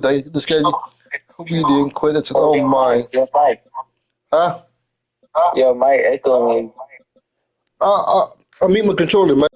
This guy comedian quit. It's oh my. Your mic. Huh? Your mic echoing. I mean my controller, man.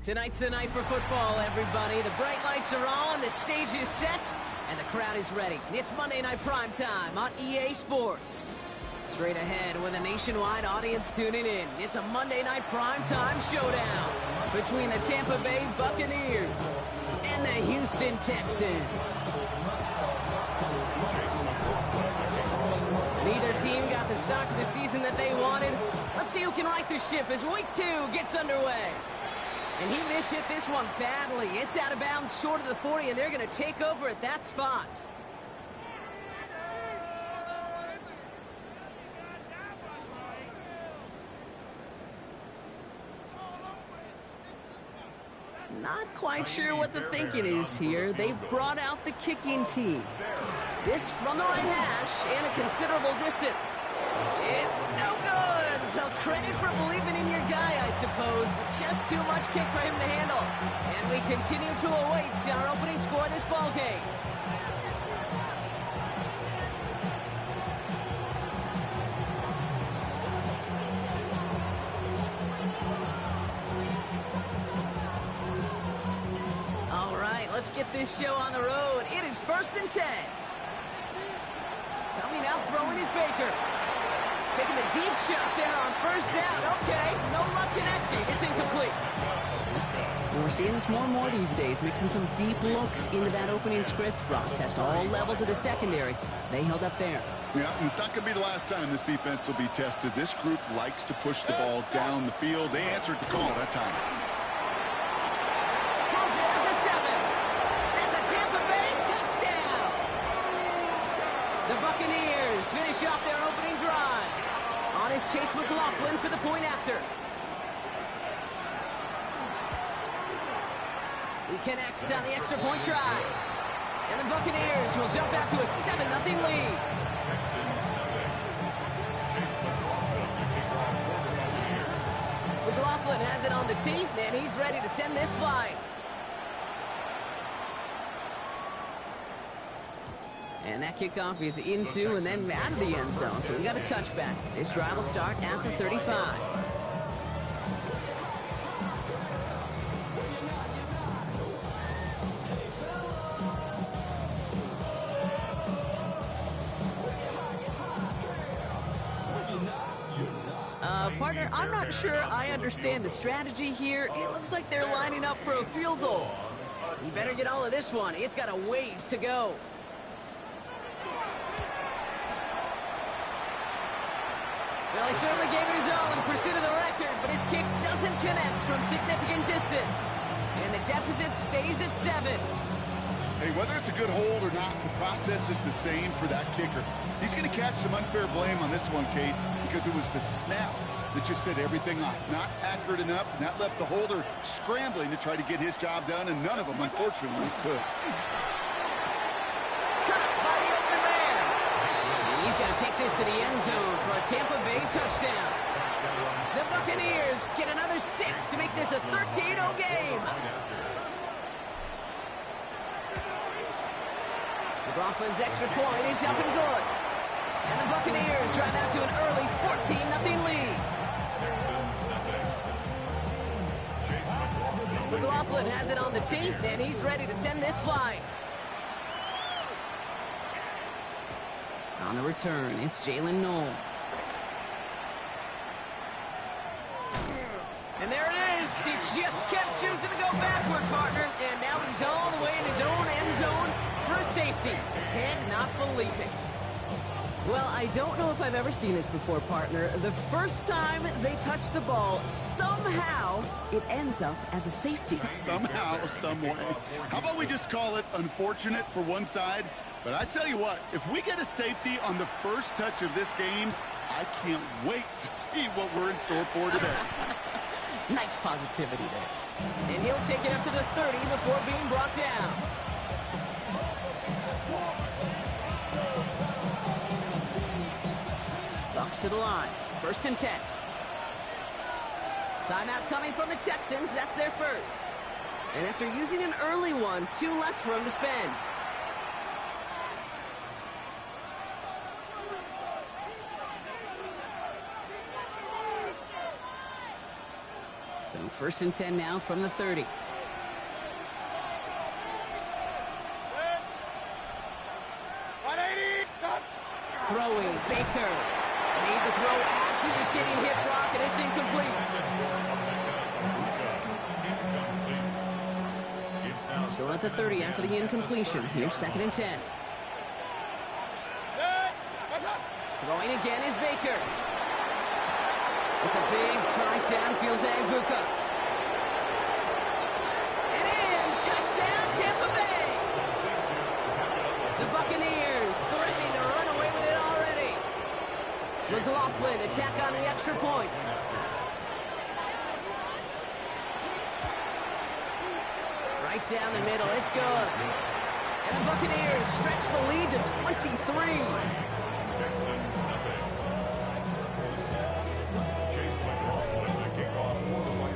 Tonight's the night for football, everybody. The bright lights are on, the stage is set, and the crowd is ready. It's Monday Night Primetime on EA Sports. Straight ahead with a nationwide audience tuning in, it's a Monday Night Primetime showdown between the Tampa Bay Buccaneers and the Houston Texans. Neither team got the start to the season that they wanted. Let's see who can right the ship as Week 2 gets underway. And he mishit this one badly. It's out of bounds short of the 40, and they're going to take over at that spot. Not quite sure what the thinking is here. They've brought out the kicking team. This from the right hash and a considerable distance. It's no good. Well, credit for believing in your guy, I suppose, but just too much kick for him to handle. And we continue to await our opening score of this ballgame. All right, let's get this show on the road. It is 1st and 10. Coming out, throwing is Baker. Taking a deep shot there on 1st down. Okay, no luck connecting. It's incomplete. And we're seeing this more and more these days, mixing some deep looks into that opening script. Brock test all levels of the secondary. They held up there. Yeah, and it's not going to be the last time this defense will be tested. This group likes to push the ball down the field. They answered the call that time. Has it at the 7. That's a Tampa Bay touchdown. The Buccaneers finish off their opening drive. On is Chase McLaughlin for the point after. He connects on the extra point try. And the Buccaneers will jump out to a 7-0 lead. McLaughlin has it on the tee, and he's ready to send this flying. And that kickoff is into and then out of the end zone. So we got a touchback. This drive will start at the 35. Partner, I'm not sure I understand the strategy here. It looks like they're lining up for a field goal. You better get all of this one. It's got a ways to go. Well, he certainly gave it his all in pursuit of the record, but his kick doesn't connect from significant distance. And the deficit stays at 7. Hey, whether it's a good hold or not, the process is the same for that kicker. He's going to catch some unfair blame on this one, Kate, because it was the snap that just set everything off. Not accurate enough, and that left the holder scrambling to try to get his job done, and none of them, unfortunately, could. Cut by the open man. And he's going to take this to the end zone for a Tampa Bay touchdown. The Buccaneers get another 6 to make this a 13-0 game. McLaughlin's extra point is up and good. And the Buccaneers drive out to an early 14-0 lead. McLaughlin has it on the tee, and he's ready to send this flying. On the return, it's Jalen Noel. And there it is. He just kept choosing to go backward, partner. And now he's all the way in his own end zone for a safety. Cannot believe it. Well, I don't know if I've ever seen this before, partner. The first time they touch the ball, somehow it ends up as a safety. Somehow, some way. How about we just call it unfortunate for one side? But I tell you what, if we get a safety on the first touch of this game, I can't wait to see what we're in store for today. Nice positivity there. And he'll take it up to the 30 before being brought down. Bucs to the line. 1st and 10. Timeout coming from the Texans. That's their first. And after using an early one, 2 left for him to spend. So 1st and 10 now from the 30. Throwing, Baker. Made the throw as he was getting hit, Brock, and it's incomplete. Still at the 30 after the incompletion. Here's 2nd and 10. Throwing again is Baker. It's a big strike downfield to Bucs. And in! Touchdown, Tampa Bay! The Buccaneers threatening to run away with it already. McLaughlin attack on the extra point. Right down the middle, it's good. And the Buccaneers stretch the lead to 23.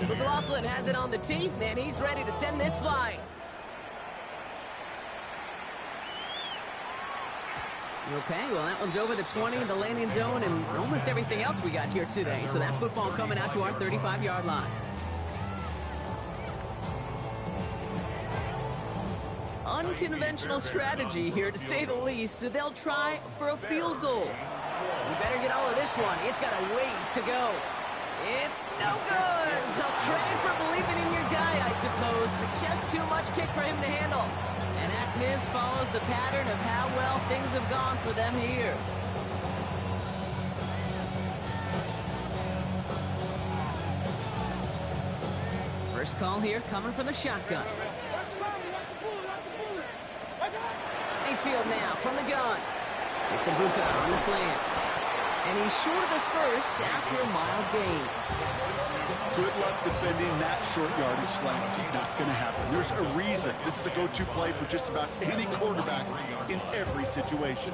McLaughlin has it on the tee, and he's ready to send this flying. Okay, well, that one's over the 20, the landing zone, and almost everything else we got here today. So that football coming out to our 35-yard line. Unconventional strategy here, to say the least. They'll try for a field goal. You better get all of this one. It's got a ways to go. It's no good. Well, credit for believing in your guy, I suppose, but just too much kick for him to handle. And that miss follows the pattern of how well things have gone for them here. First call here coming from the shotgun. Mayfield now from the gun. It's a Bucs on the slant. And he's short of the first after a mild gain. Good luck defending that short yardage slant. It's not going to happen. There's a reason this is a go-to play for just about any quarterback in every situation.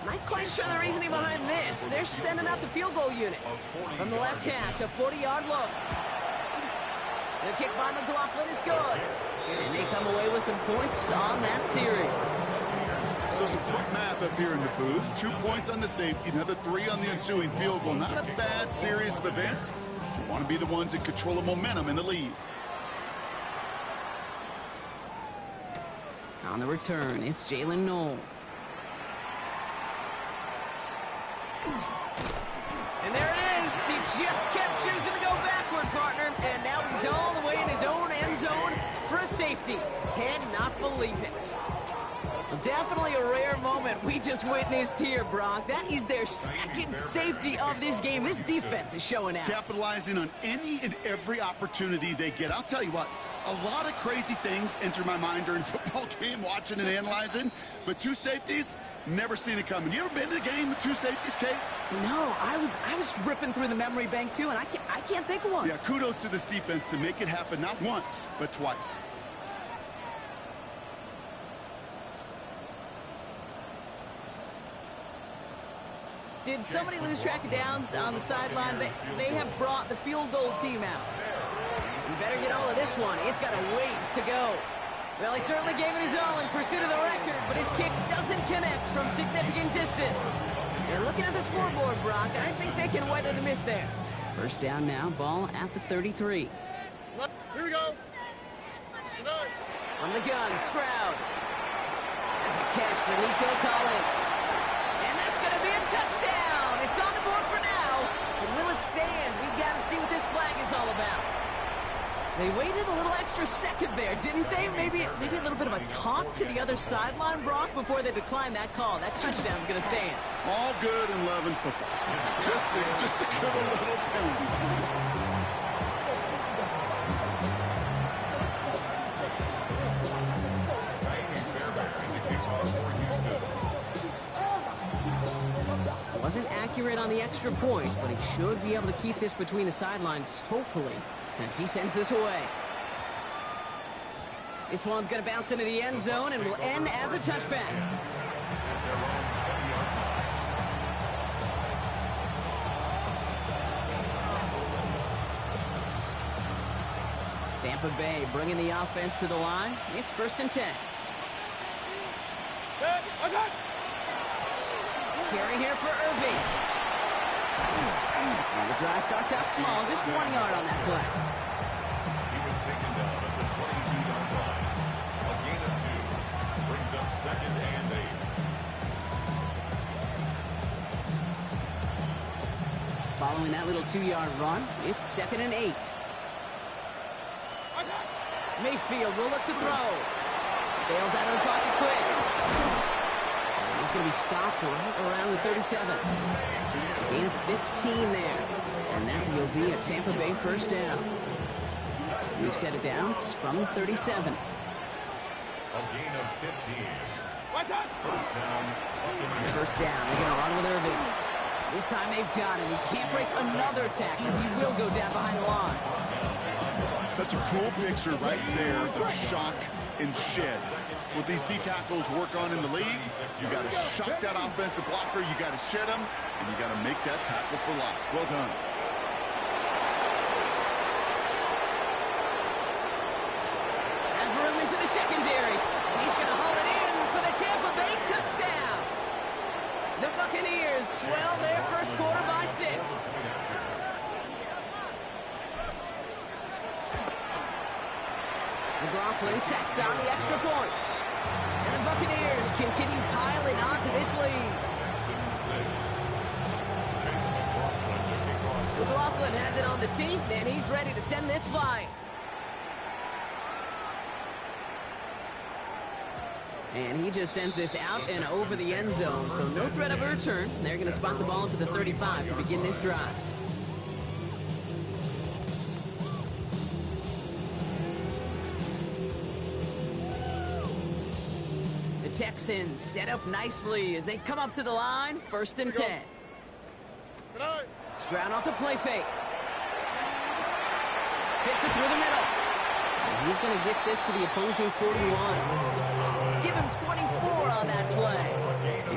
Not quite sure the reasoning behind this. They're sending out the field goal unit. From the left hash, a 40-yard look. The kick by McLaughlin is good. And they come away with some points on that series. So some quick math up here in the booth. 2 points on the safety, another 3 on the ensuing field goal. Not a bad series of events. You want to be the ones that control the momentum in the lead. On the return, it's Jalen Knoll. And there it is. He just kept choosing to go backward, partner. And now he's all the way in his own end zone for a safety. Cannot believe it. Well, definitely a rare moment we just witnessed here, Brock. That is their second safety of this game. This defense is showing out. Capitalizing on any and every opportunity they get. I'll tell you what, a lot of crazy things enter my mind during a football game, watching and analyzing. But 2 safeties, never seen it coming. You ever been in a game with 2 safeties, Kate? No, I was ripping through the memory bank, too, and I can't think of one. Yeah, kudos to this defense to make it happen not once, but twice. Did somebody lose track of downs on the sideline? They have brought the field goal team out. You better get all of this one. It's got a ways to go. Well, he certainly gave it his all in pursuit of the record, but his kick doesn't connect from significant distance. You're looking at the scoreboard, Brock. I think they can weather the miss there. First down now, ball at the 33. Here we go. From the gun, Stroud. That's a catch for Nico Collins. And that's going to be a touchdown. It's on the board for now. But will it stand? We got to see what this flag is all about. They waited a little extra second there, didn't they? Maybe a little bit of a talk to the other sideline, Brock, before they declined that call. That touchdown's going to stand. All good in love and football. Just to give a little penalty to us. Wasn't accurate on the extra point, but he should be able to keep this between the sidelines, hopefully, as he sends this away. This one's going to bounce into the end zone and will end as a touchback. Tampa Bay bringing the offense to the line. It's 1st and 10. Carry here for Irving. And the drive starts out small, just 1 yard on that play. He was taken down at the 22-yard line. A gain of 2 brings up 2nd and 8. Following that little 2-yard run, it's 2nd and 8. Mayfield will look to throw. Bails out of the pocket quick. He's going to be stopped right around the 37. Gain of 15 there. And that will be a Tampa Bay 1st down. New set of downs from the 37. A gain of 15. 1st down. 1st down. They're going to run with Irving. This time they've got him. He can't break another tackle. He will go down behind the line. Such a cool picture right there of shock and shed. It's what these D tackles work on in the league. You got to shock that offensive blocker, you got to shed him, and you got to make that tackle for loss. Well done. Has room into the secondary. He's going to haul it in for the Tampa Bay touchdown. The Buccaneers swell their 1st quarter by 6. McLaughlin sacks on the extra point. And the Buccaneers continue piling onto this lead. McLaughlin has it on the team, and he's ready to send this flying. And he just sends this out and over the end zone, so no threat of a return. They're going to spot the ball into the 35 to begin this drive. Texans set up nicely as they come up to the line. 1st and 10. Stroud off the play fake. Fits it through the middle. And he's going to get this to the opposing 41. Give him 24 on that play.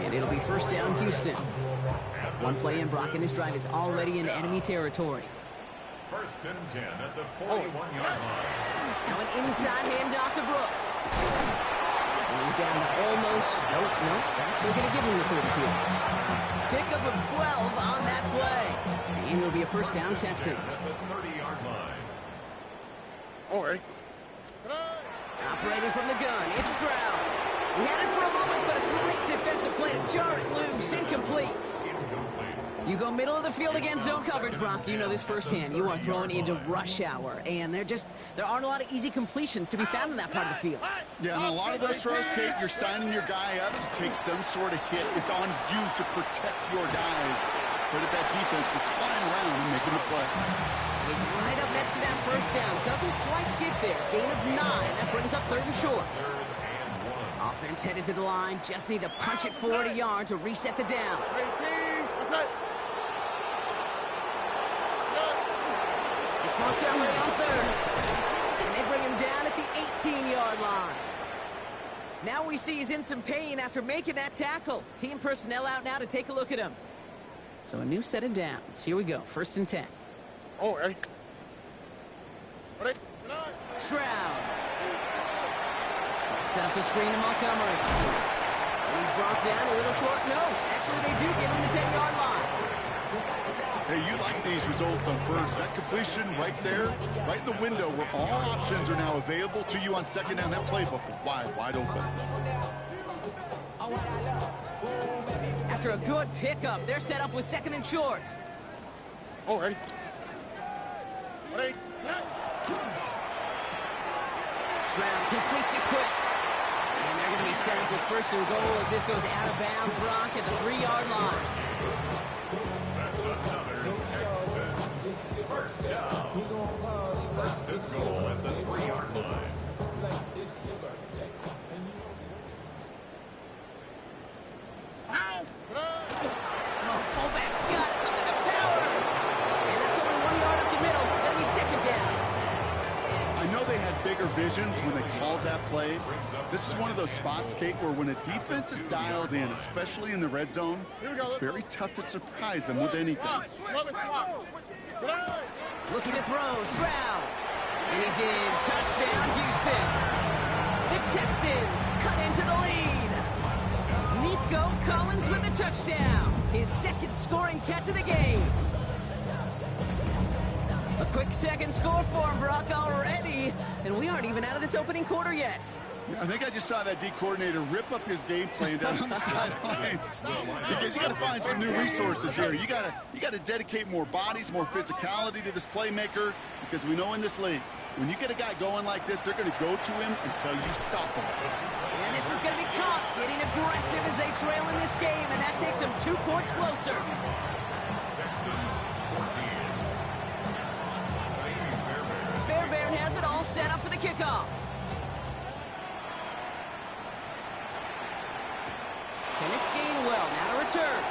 And it'll be 1st down Houston. One play in, Brock, and his drive is already in enemy territory. 1st and 10 at the 41-yard line. Now an inside handoff to Brooks. And he's down to almost, nope, actually going to give him the 30 here. Pickup of 12 on that play. And it'll be a 1st down Texans. The 30-yard line. All right. Operating from the gun, it's Stroud. He had it for a moment, but a great defensive play to jar it loose. Incomplete. You go middle of the field against zone coverage, Brock. You know this firsthand. You are throwing into rush hour, and there aren't a lot of easy completions to be found in that part of the field. Yeah, and a lot of those throws, Kate, you're signing your guy up to take some sort of hit. It's on you to protect your guys. But at that defense, we're flying around and making the play. He's right up next to that 1st down. Doesn't quite get there. Gain of 9. That brings up 3rd and short. Offense headed to the line. Just need to punch it 40 yards to reset the downs. It's Montgomery on 3rd. And they bring him down at the 18-yard line. Now we see he's in some pain after making that tackle. Team personnel out now to take a look at him. So a new set of downs. Here we go. 1st and 10. All right. Stroud. Set up the screen to Montgomery. And he's brought down a little short. No, actually they do give him the 10-yard line. Hey, you like these results on 1st. That completion right there, right in the window where all options are now available to you on 2nd down. That playbook wide open. After a good pickup, they're set up with 2nd and short. All right. completes it quick. And they're going to be set up with first and goal as this goes out of bounds, Brock, at the 3-yard line. That's another Texans first down. First and goal at the 3-yard line. Oh, fullback's got it. Look at the power. And that's only 1 yard up the middle. That'll be second down. I know they had bigger visions when they called that play. This is one of those spots, Kate, where when a defense is dialed in, especially in the red zone, it's very tough to surprise them with anything. Looking to throw, Stroud. And he's in. Touchdown, Houston. The Texans cut into the lead. Nico Collins with the touchdown. His second scoring catch of the game. A quick second score for him, Brock, already. And we aren't even out of this opening quarter yet. I think I just saw that D coordinator rip up his game plan down on the sidelines because you got to find some new resources here. You got to dedicate more bodies, more physicality to this playmaker because we know in this league, when you get a guy going like this, they're going to go to him until you stop him. And this is going to be caught, getting aggressive as they trail in this game, and that takes them 2 points closer. Texans 14. Fairbairn has it all set up for the kickoff. Kenneth Gainwell now to return.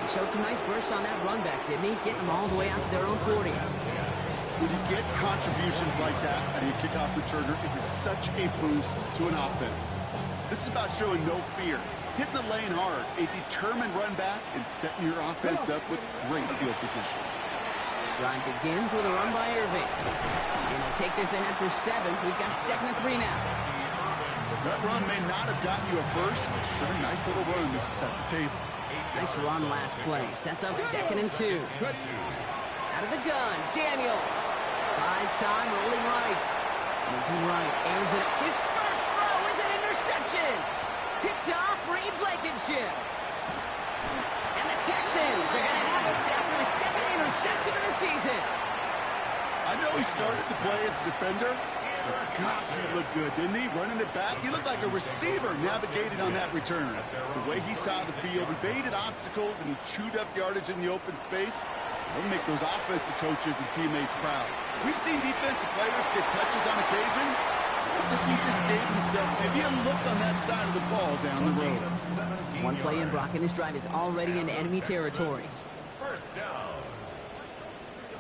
He showed some nice bursts on that run back, didn't he? Getting them all the way out to their own 40. When you get contributions like that out of your kickoff returner, it is such a boost to an offense. This is about showing no fear, hitting the lane hard, a determined run back, and setting your offense up with great field position. Drive begins with a run by Irving. And he'll take this ahead for 7. We've got 2nd and 3 now. That run may not have gotten you a first, but sure, a nice little run to set the table. Nice run last play. Sets up 2nd and 2. Out of the gun, Daniels. Buys time, rolling right. Moving right, airs it. His first throw is an interception. Picked off Reed Blankenship. And the Texans are going to have it after his 2nd interception of the season. I know he started to play as a defender, but gosh, he looked good, didn't he? Running it back, he looked like a receiver navigating on that return. The way he saw the field, evaded obstacles, and he chewed up yardage in the open space. That'll make those offensive coaches and teammates proud. We've seen defensive players get touches on occasion. I think he just gave himself maybe a look on that side of the ball down the road. One play in, Brock, and this drive is already in enemy territory. First down.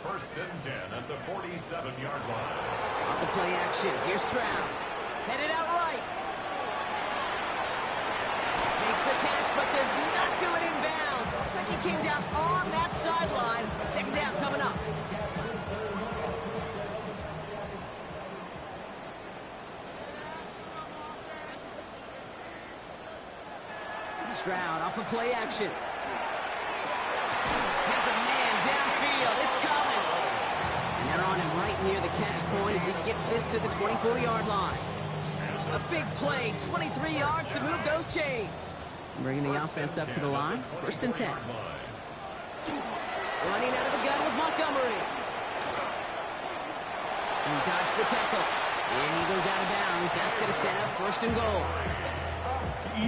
First and 10 at the 47-yard line. Off the play action, here's Stroud. Headed out right. Makes the catch, but does not do it in bounds. Looks like he came down on that sideline. 2nd down coming up. Stroud off of play action. Has a man downfield. It's Collins. And they're on him right near the catch point as he gets this to the 24-yard line. A big play, 23 yards to move those chains. Bringing the offense up to the line. 1st and 10. Running out of the gun with Montgomery. And he dodged the tackle. And he goes out of bounds. That's going to set up 1st and goal.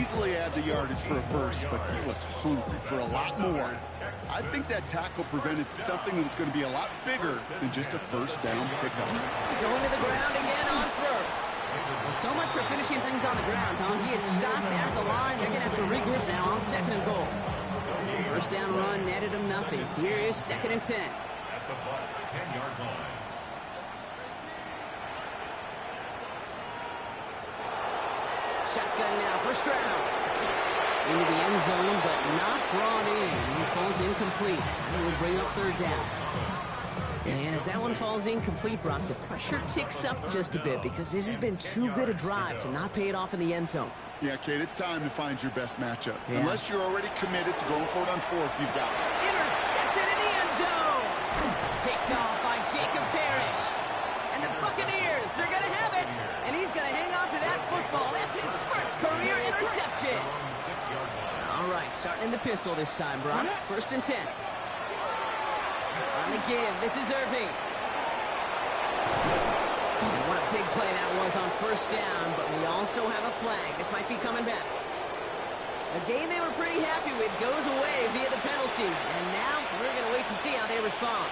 Easily had the yardage for a first, but he was hungry for a lot more. I think that tackle prevented something that was going to be a lot bigger than just a first down pickup. Going to the ground again on first. Well, so much for finishing things on the ground, huh? He is stopped at the line. They're going to have to regroup now on 2nd and goal. First down run netted him nothing. Here is 2nd and 10. At the Bucs 10-yard line. Shotgun now for Stroud. Into the end zone, but not brought in. He falls incomplete. And will bring up 3rd down. And as that one falls incomplete, Brock, the pressure ticks up just a bit because this has been too good a drive to not pay it off in the end zone. Yeah, Kate, it's time to find your best matchup. Yeah. Unless you're already committed to going for it on 4th, you've got it. Intercepted in the end zone. Picked off by Jacob Parrish. And the Buccaneers are going to have it. And he's going to hang on to that football. That's his first career interception. All right, starting in the pistol this time, Brock. 1st and 10. On the give, this is Irving. And what a big play that was on first down, but we also have a flag. This might be coming back. A game they were pretty happy with goes away via the penalty. And now we're going to wait to see how they respond.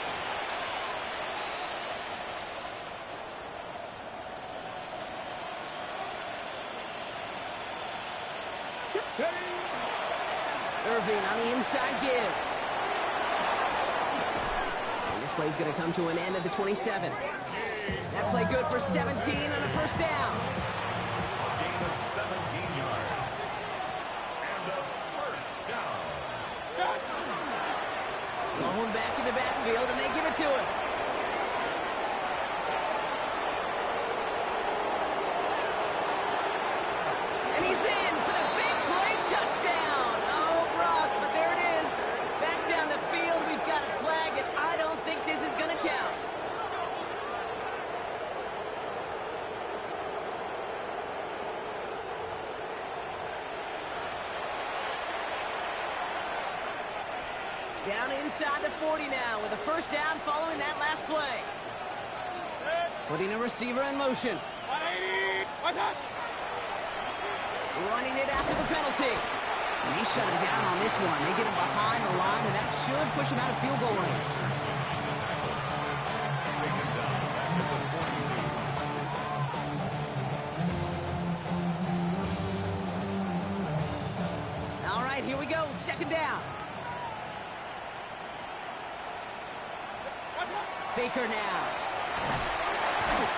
Irving on the inside give. And this play's going to come to an end at the 27. That play good for 17 on a first down. Gain of 17 yards. And a first down. Going back in the backfield, and they give it to him. And he's in for the big play touchdown. Oh, Brock, but there it is. Back down the field, we've got a flag, and I don't think this is going to count. Down inside the 40 now with a first down following that last play. Putting a receiver in motion. Running it after the penalty. And they shut him down on this one. They get him behind the line, and that should push him out of field goal range. Taken down back at the 42. All right, here we go. Second down. Baker now.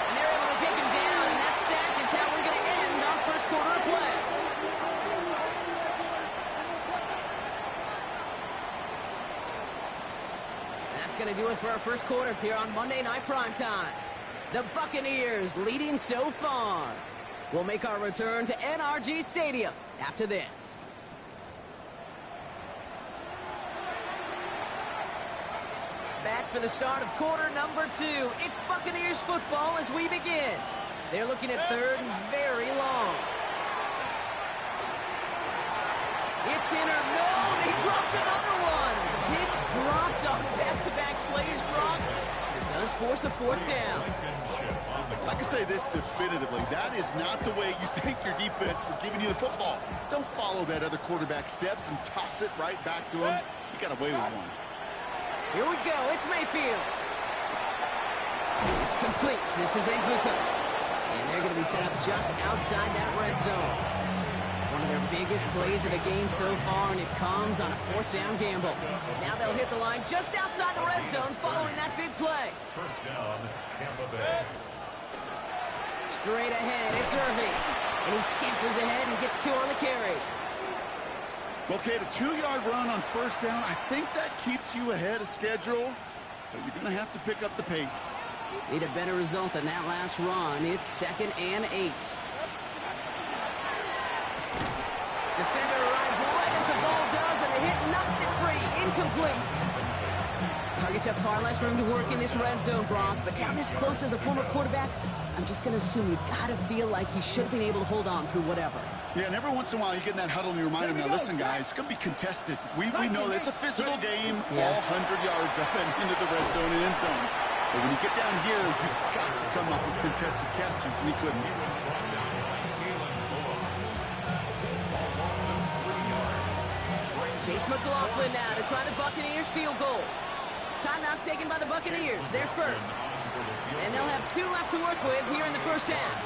And they're able to take him down, and that sack is how we're going to end our first quarter of play. That's going to do it for our first quarter here on Monday Night Primetime. The Buccaneers leading so far. We'll make our return to NRG Stadium after this. Back for the start of quarter number 2. It's Buccaneers football as we begin. They're looking at third and very long. It's in or no, they dropped another one. Hicks dropped on back-to-back plays, Brock. It does force a fourth down. I can say this definitively. That is not the way you thank your defense for giving you the football. Don't follow that other quarterback steps and toss it right back to him. You got away with one. Here we go. It's Mayfield. It's complete. This is Nguka. And they're going to be set up just outside that red zone. One of their biggest plays of the game so far, and it comes on a fourth down gamble. Now they'll hit the line just outside the red zone following that big play. First down, Tampa Bay. Straight ahead, it's Irving. And he scampers ahead and gets 2 on the carry. Okay, the 2-yard run on first down, I think that keeps you ahead of schedule, but you're going to have to pick up the pace. Need a better result than that last run. It's 2nd and 8. Defender arrives right as the ball does, and the hit knocks it free. Incomplete. Targets have far less room to work in this red zone, Brock, but down this close as a former quarterback, I'm just going to assume you got to feel like he should have been able to hold on through whatever. Yeah, and every once in a while you get in that huddle and you remind him, now listen, guys, it's going to be contested. We know this. It's a physical game, all 100 yards up and into the red zone and end zone. But when you get down here, you've got to come up with contested catches, and he couldn't. Chase McLaughlin now to try the Buccaneers field goal. Timeout taken by the Buccaneers. They're first. And they'll have 2 left to work with here in the first half.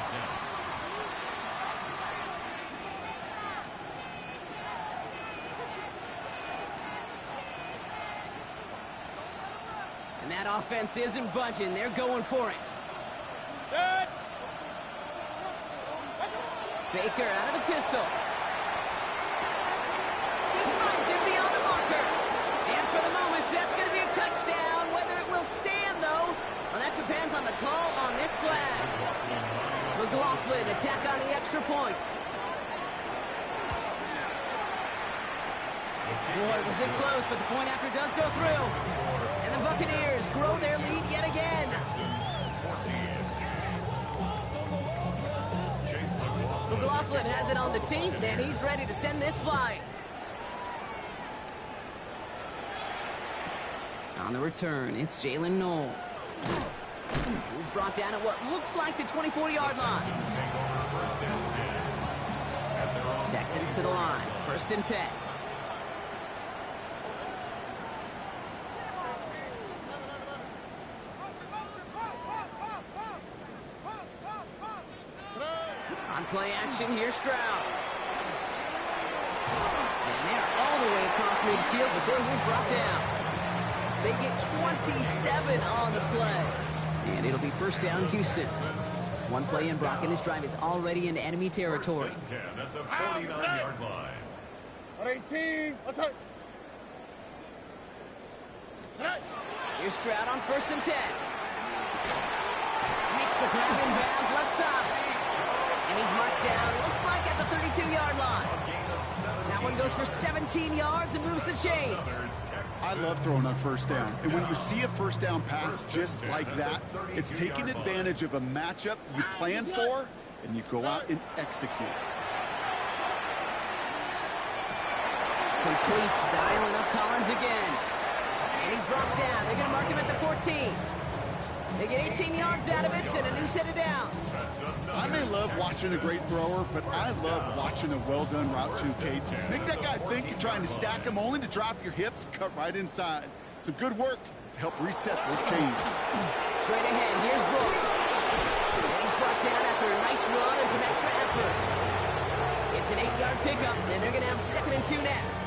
And that offense isn't budging. They're going for it. Baker out of the pistol. He finds him beyond the marker. And for the moment, that's going to be a touchdown. Whether it will stand, though, well, that depends on the call on this flag. McLaughlin attack on the extra point. Boy, was it close, but the point after does go through. And the Buccaneers grow their lead yet again. McLaughlin has it on the team, and he's ready to send this flying. On the return, it's Jalen Knoll. He's brought down at what looks like the 24-yard line. Texans to the line, 1st and 10. On play action, here's Stroud. And they're all the way across midfield before he's brought down. They get 27 on the play. And it'll be 1st down, Houston. One play in, Brock, and this drive is already in enemy territory. 10 at the 49-yard line. 18. What's up? Here's Stroud on 1st and 10. Makes the grab in bounds left side. And he's marked down, looks like at the 32-yard line. That one goes for 17 yards and moves the chains. I love throwing on 1st down. And when you see a 1st down pass just like that, it's taking advantage of a matchup you plan for, and you go out and execute. Completes, dialing up Collins again. And he's brought down. They're going to mark him at the 14. They get 18 yards out of it and a new set of downs. I may love watching a great thrower, but I love watching a well-done route too, Kate. Make that guy think you're trying to stack him only to drop your hips, cut right inside. Some good work to help reset those chains. Straight ahead, here's Bucs. And he's brought down after a nice run and some extra effort. It's an 8-yard pickup, and they're going to have 2nd and 2 next.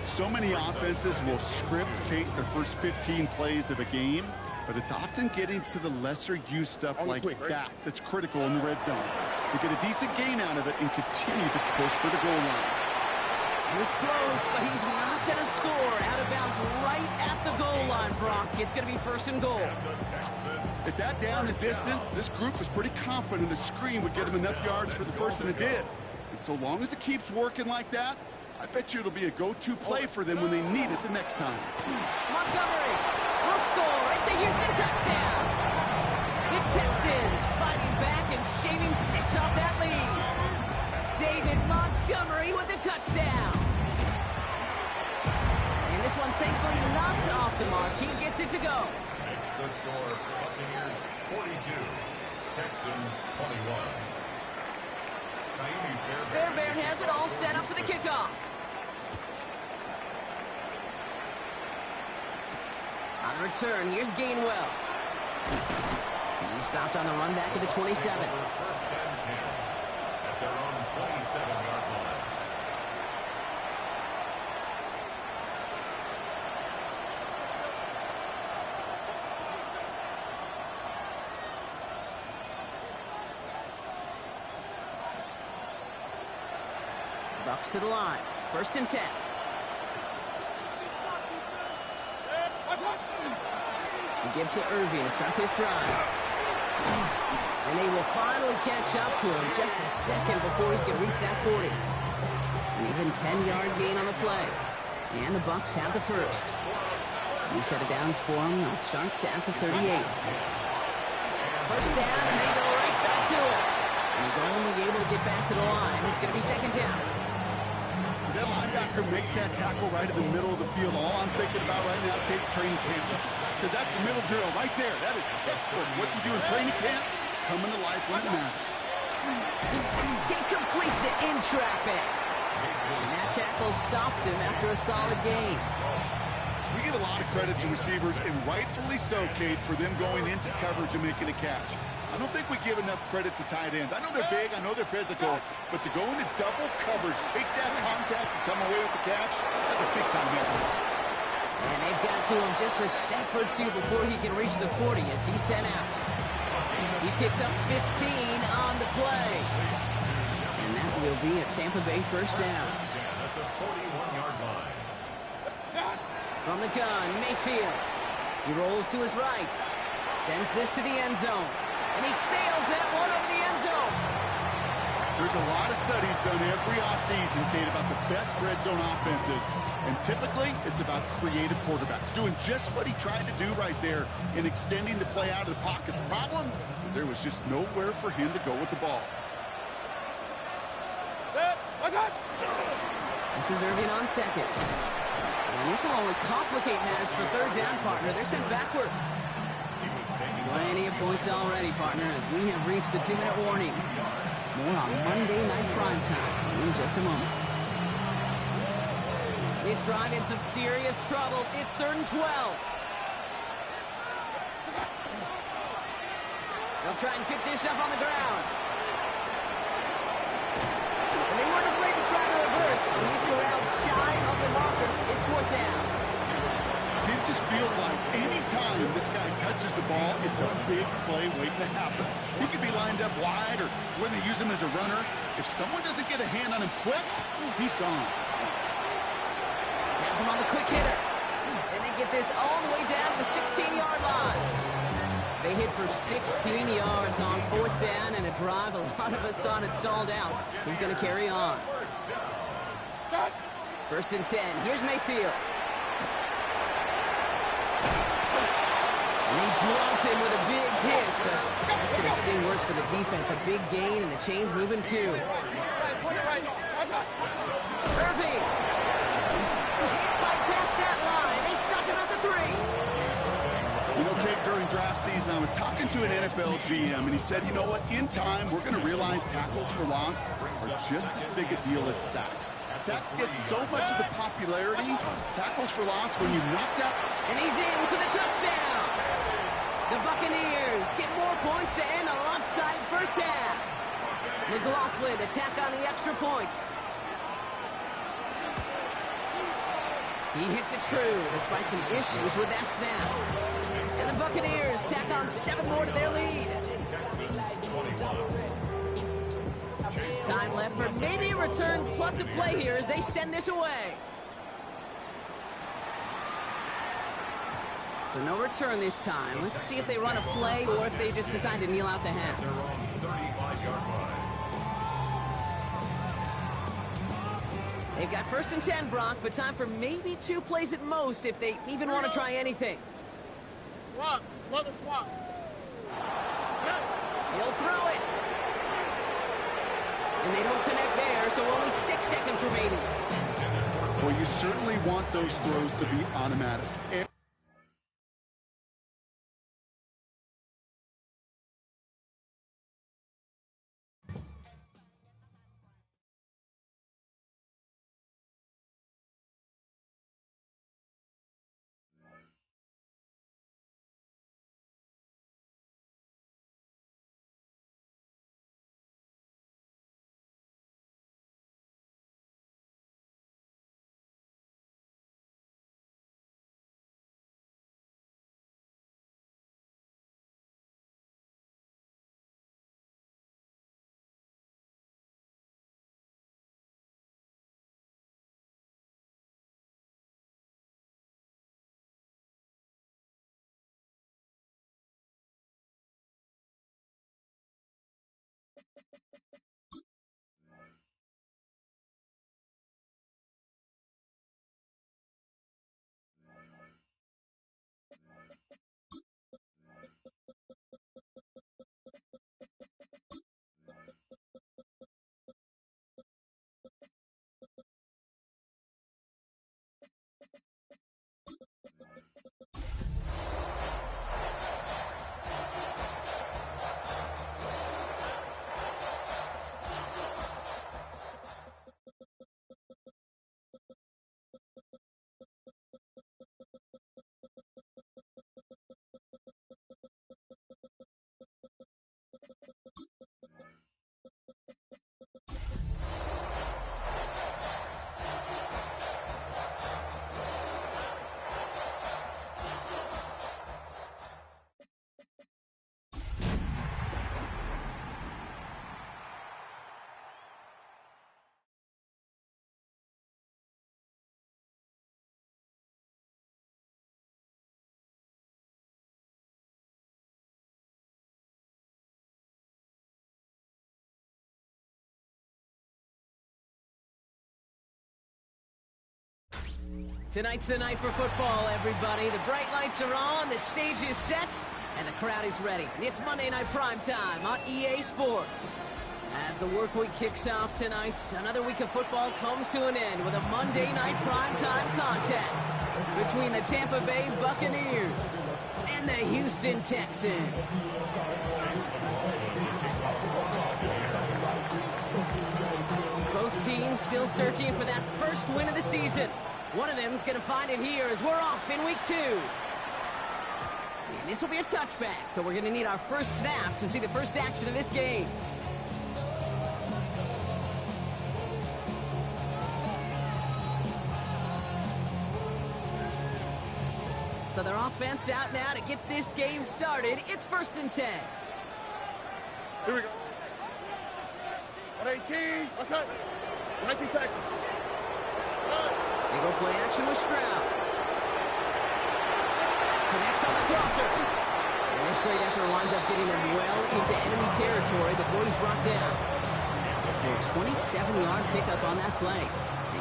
So many offenses will script, Kate, their first 15 plays of a game, but it's often getting to the lesser-used stuff like that that's critical in the red zone. You get a decent gain out of it and continue to push for the goal line. And it's close, but he's not going to score. Out of bounds right at the goal line, Brock. It's going to be 1st and goal. At that down and distance, this group was pretty confident a screen would get him enough yards for the first, and it did. And so long as it keeps working like that, I bet you it'll be a go-to play for them when they need it the next time. Montgomery will score. It's a Houston touchdown. The Texans fighting back and shaving 6 off that lead. David Montgomery with the touchdown. And this one thankfully not off the mark. He gets it to go. Makes the score Buccaneers 42, Texans 21. Fairbairn has it all set up for the kickoff. On the return, here's Gainwell. He stopped on the run back at the 27. 1st and 10 at their own 27-yard line. Bucs to the line. 1st and 10. They give to Irving to start his drive. And they will finally catch up to him just a second before he can reach that 40. An even 10-yard gain on the play. And the Bucs have the 1st. New set of downs for him. They'll start at the 38. 1st down, and they go right back to it. And he's only able to get back to the line. It's going to be 2nd down. As that linebacker makes that tackle right in the middle of the field, all I'm thinking about right now, Kate's training camp. Because that's the middle drill right there. That is textbook. What you do in training camp, coming to life when it matters. He completes it in traffic. And that tackle stops him after a solid gain. We give a lot of credit to receivers, and rightfully so, Kate, for them going into coverage and making a catch. I don't think we give enough credit to tight ends. I know they're big, I know they're physical, but to go into double coverage, take that contact and come away with the catch, that's a big-time effort. And they've got to him just a step or two before he can reach the 40 as he's sent out. He picks up 15 on the play. And that will be a Tampa Bay 1st down. At the 41-yard line. From the gun, Mayfield. He rolls to his right. Sends this to the end zone. And he sails that one over the end zone. There's a lot of studies done every offseason, Kate, about the best red zone offenses. And typically, it's about creative quarterbacks, doing just what he tried to do right there and extending the play out of the pocket. The problem is there was just nowhere for him to go with the ball. This is Irving on 2nd. And this will only complicate matters for third down, partner. They're sent backwards. Plenty of points already, partner, as we have reached the 2-minute warning. More on Monday Night Primetime in just a moment. This drive in some serious trouble. It's 3rd and 12. They'll try and pick this up on the ground. And they weren't afraid to try to reverse, but he's corralled shy of the marker. It's 4th down. It just feels like any time this guy touches the ball, it's a big play waiting to happen. He could be lined up wide or when they use him as a runner. If someone doesn't get a hand on him quick, he's gone. Has him on the quick hitter. And they get this all the way down to the 16-yard line. They hit for 16 yards on 4th down and a drive a lot of us thought had stalled out. He's going to carry on. 1st and 10. Here's Mayfield. And they drop him with a big hit, but that's going to sting worse for the defense. A big gain, and the chain's moving too. Irving. Can't bypass that line. They stop him at the 3. You know, Kate, during draft season, I was talking to an NFL GM, and he said, you know what, in time, we're going to realize tackles for loss are just as big a deal as sacks. Sacks get so much of the popularity. Tackles for loss, when you knock that... And he's in for the touchdown. The Buccaneers get more points to end a lopsided first half. McLaughlin attack on the extra point. He hits it true despite some issues with that snap. And the Buccaneers tack on 7 more to their lead. Time left for maybe a return plus a play here as they send this away. So no return this time. Let's see if they run a play or if they just decide to kneel out the half. They're on the 35-yard line. They've got 1st and 10, Brock, but time for maybe 2 plays at most if they even want to try anything. Swap. Another swap. He'll throw it. And they don't connect there, so only 6 seconds remaining. Well, you certainly want those throws to be automatic. Tonight's the night for football, everybody. The bright lights are on, the stage is set, and the crowd is ready. It's Monday Night Primetime on EA Sports. As the work week kicks off tonight, another week of football comes to an end with a Monday night primetime contest between the Tampa Bay Buccaneers and the Houston Texans. Both teams still searching for that first win of the season. One of them is going to find it here as we're off in week 2. And this will be a touchback, so we're going to need our first snap to see the first action of this game. So their offense out now to get this game started. It's 1st and 10. Here we go. 118. What's up? 19 Texans. They go play action with Stroud. Connects on the crosser. And this great effort winds up getting them well into enemy territory before he's brought down. So a 27-yard pickup on that play.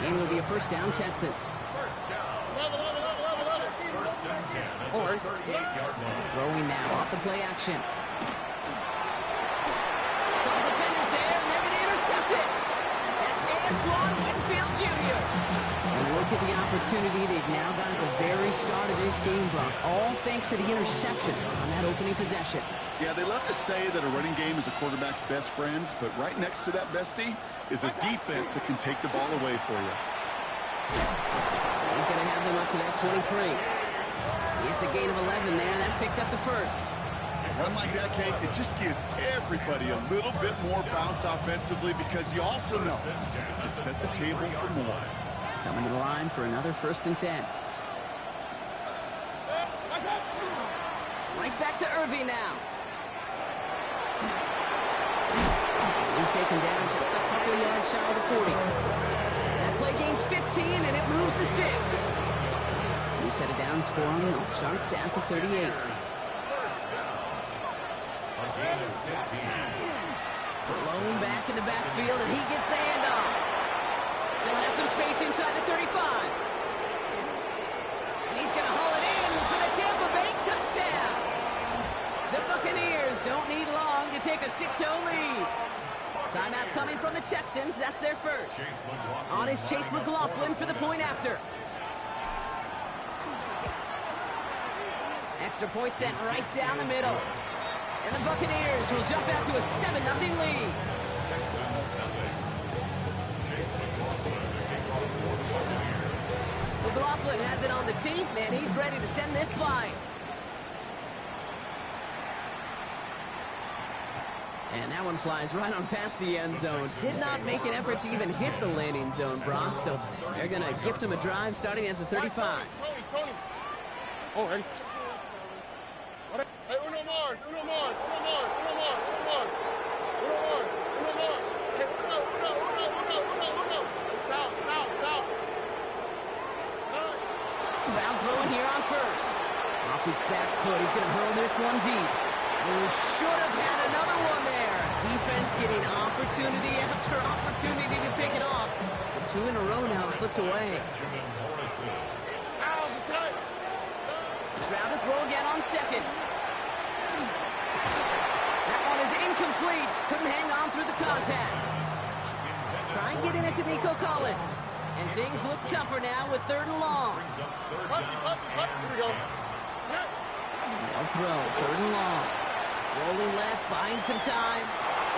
And it'll be a first down, Texans. First down. First and 10 at the 38-yard line. Throwing now off the play action. Couple defenders there, and they're going to intercept it. That's Antoine Winfield Jr. And look at the opportunity they've now got at the very start of this game, Brock. All thanks to the interception on that opening possession. Yeah, they love to say that a running game is a quarterback's best friends, but right next to that bestie is a defense that can take the ball away for you. He's going to have them up to that 23. It's a gain of 11 there. That picks up the first. A run like that, Kate, it just gives everybody a little bit more bounce offensively because you also know it can set the table for more. Coming to the line for another 1st and 10. Right back to Irving now. He's taken down just a couple of yards shy of the 40. That play gains 15, and it moves the sticks. New set of downs for him. They'll start at the 38. Blown back in the backfield, and he gets the handoff. Still has some space inside the 35. And he's going to haul it in for the Tampa Bay touchdown. The Buccaneers don't need long to take a 6-0 lead. Timeout coming from the Texans. That's their first. On is Chase McLaughlin for the point after. Extra point sent right down the middle. And the Buccaneers will jump out to a 7-0 lead. McLaughlin has it on the tee, and he's ready to send this flying. And that one flies right on past the end zone. Did not make an effort to even hit the landing zone, Brock. So they're going to gift him a drive starting at the 35. Tony. Oh, ready? Hey, uno more. Hey, uno. Stop. Stroud throwing here on first. Off his back foot, he's going to hurl this one deep. And we should have had another one there. Defense getting opportunity after opportunity to pick it off. But 2 in a row now have slipped away. Stroud to throw again on second. That one is incomplete. Couldn't hang on through the contact. Try and get in it to Nico Collins. And things look tougher now with 3rd and long. Here we go. No throw, 3rd and long. Rolling left, buying some time.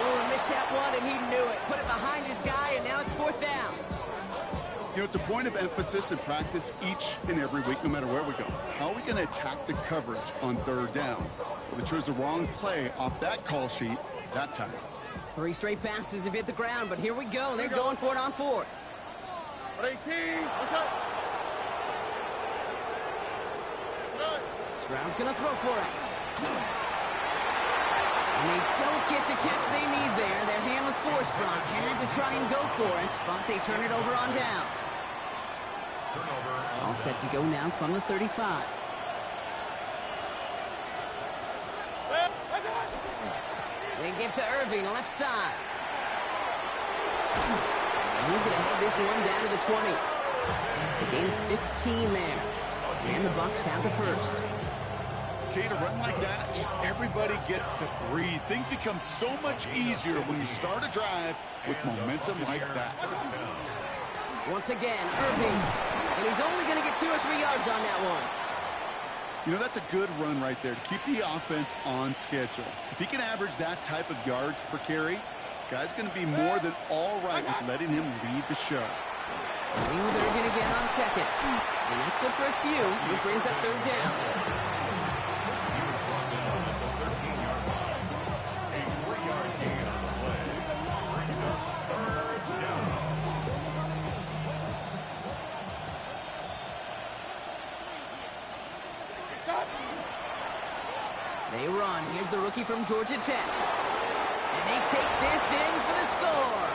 Oh, missed that one, and he knew it. Put it behind his guy, and now it's 4th down. You know, it's a point of emphasis in practice each and every week, no matter where we go. How are we going to attack the coverage on 3rd down? Well, they chose the wrong play off that call sheet that time. 3 straight passes have hit the ground, but here we go. They're going for it on 4th. 18. What's up? Stroud's going to throw for it. And they don't get the catch they need there. Their hand was forced, Brock. Had to try and go for it, but they turn it over on downs. All set to go now from the 35. They give to Irving, left side. And he's going to have this one down to the 20. They gain 15 there. And the Bucs have the first. Kate, a run like that, just everybody gets to breathe. Things become so much easier when you start a drive with momentum like that. Once again, Irving. And he's only going to get 2 or 3 yards on that one. You know, that's a good run right there to keep the offense on schedule. If he can average that type of yards per carry, this guy's going to be more than all right with letting him lead the show. Ring with Irving again on second. And that's good for a few. It brings up 3rd down. They run. Here's the rookie from Georgia Tech. And they take this in for the score.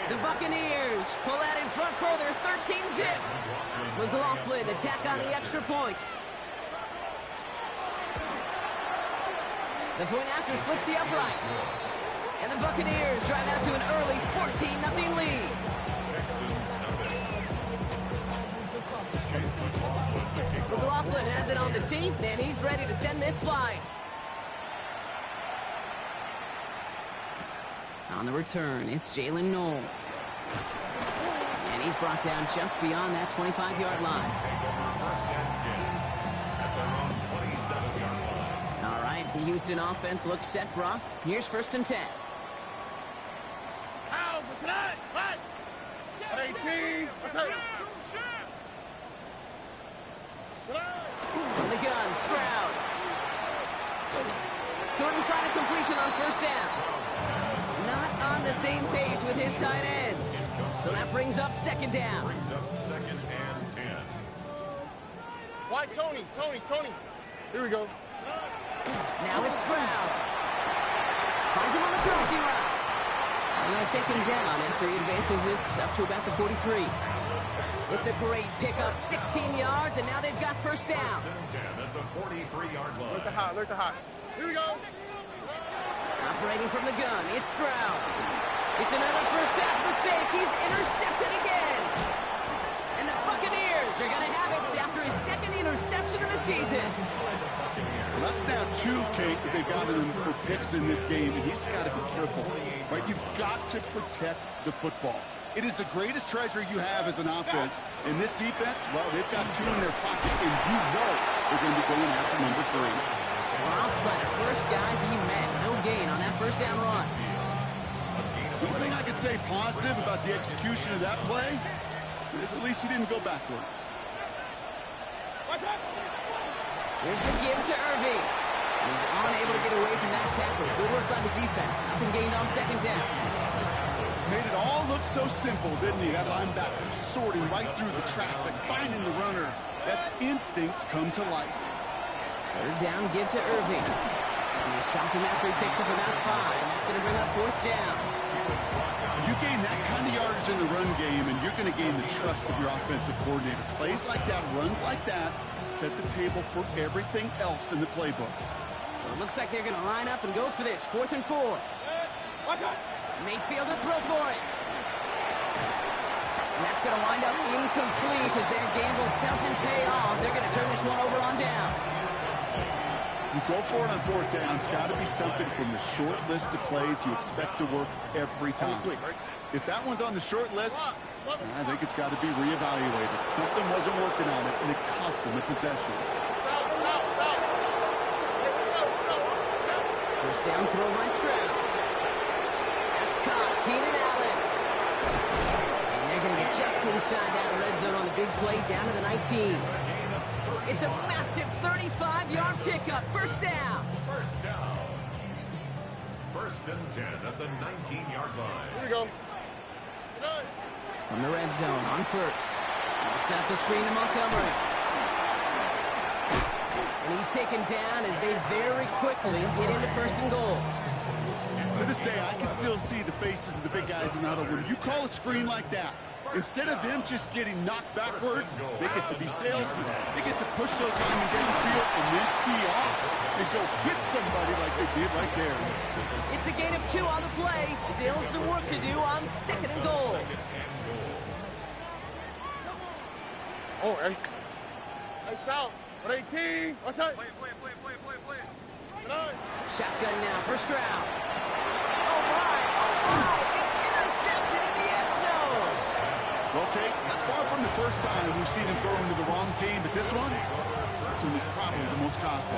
The Buccaneers pull out in front further, 13-zip. McLaughlin attack on the extra point. The point after splits the uprights. And the Buccaneers drive out to an early 14-0 lead. McLaughlin has it on the tee, and he's ready to send this flying. On the return, it's Jalen Knoll. And he's brought down just beyond that 25-yard line. All right, the Houston offense looks set, Brock. Here's 1st and 10. Out, what's that? What? 18, what's that? From the gun, Stroud. Couldn't find a completion on 1st down. Not on the same page with his tight end. So that brings up 2nd down. Brings up 2nd and 10. Why, Tony? Here we go. Now it's Stroud. Finds him on the crossing route. I'm going to take him down after he advances this up to about the 43. It's a great pickup, 16 yards, and now they've got 1st down. 10 at the 43-yard line. Look the hot. Here we go. Operating from the gun, it's Stroud. It's another 1st half mistake. He's intercepted again. And the Buccaneers are going to have it after his 2nd interception of the season. Well, that's now 2, Kate, that they've gotten him for picks in this game, and he's got to be careful. Right? You've got to protect the football. It is the greatest treasure you have as an offense. In this defense, well, they've got 2 in their pocket, and you know they're going to be going after number 3. Dropped by the first guy he met. No gain on that 1st down run. The one thing I could say positive about the execution of that play is at least he didn't go backwards. Here's the give to Irving. He's unable to get away from that tackle. Good work by the defense. Nothing gained on 2nd down. Made it all look so simple, didn't he? That linebacker sorting right through the traffic, finding the runner. That's instincts come to life. 3rd down, give to Irving. And they stop him after he picks up about 5. And that's going to bring up 4th down. You gain that kind of yardage in the run game, and you're going to gain the trust of your offensive coordinator. Plays like that, runs like that, set the table for everything else in the playbook. So it looks like they're going to line up and go for this. 4th and 4. Mayfield to throw for it. And that's going to wind up incomplete as their gamble doesn't pay off. They're going to turn this one over on downs. You go for it on 4th down. It's got to be something from the short list of plays you expect to work every time. If that one's on the short list, I think it's got to be reevaluated. Something wasn't working on it, and it cost them a possession. 1st down throw by Stroud. That's caught. Keenan Allen. And they're going to get just inside that red zone on the big play down to the 19. It's a massive 35-yard pickup. 1st down. 1st and 10 at the 19-yard line. Here we go. From the red zone on 1st. He'll set up the screen to Montgomery. And he's taken down as they very quickly get into 1st and goal. To this day, I can still see the faces of the big guys in the huddle. When you call a screen like that, instead of them just getting knocked backwards, they get to be salesmen. They get to push those linemen downfield and then tee off and go hit somebody like they did right there. It's a gain of 2 on the play. Still some work to do on 2nd and goal. Oh, hey. Hey, Sal. 18. What's up? Shotgun now, first round. Oh my, it's intercepted in the end zone. Well, Kate, that's far from the first time we've seen him throw into the wrong team, but this one was probably the most costly.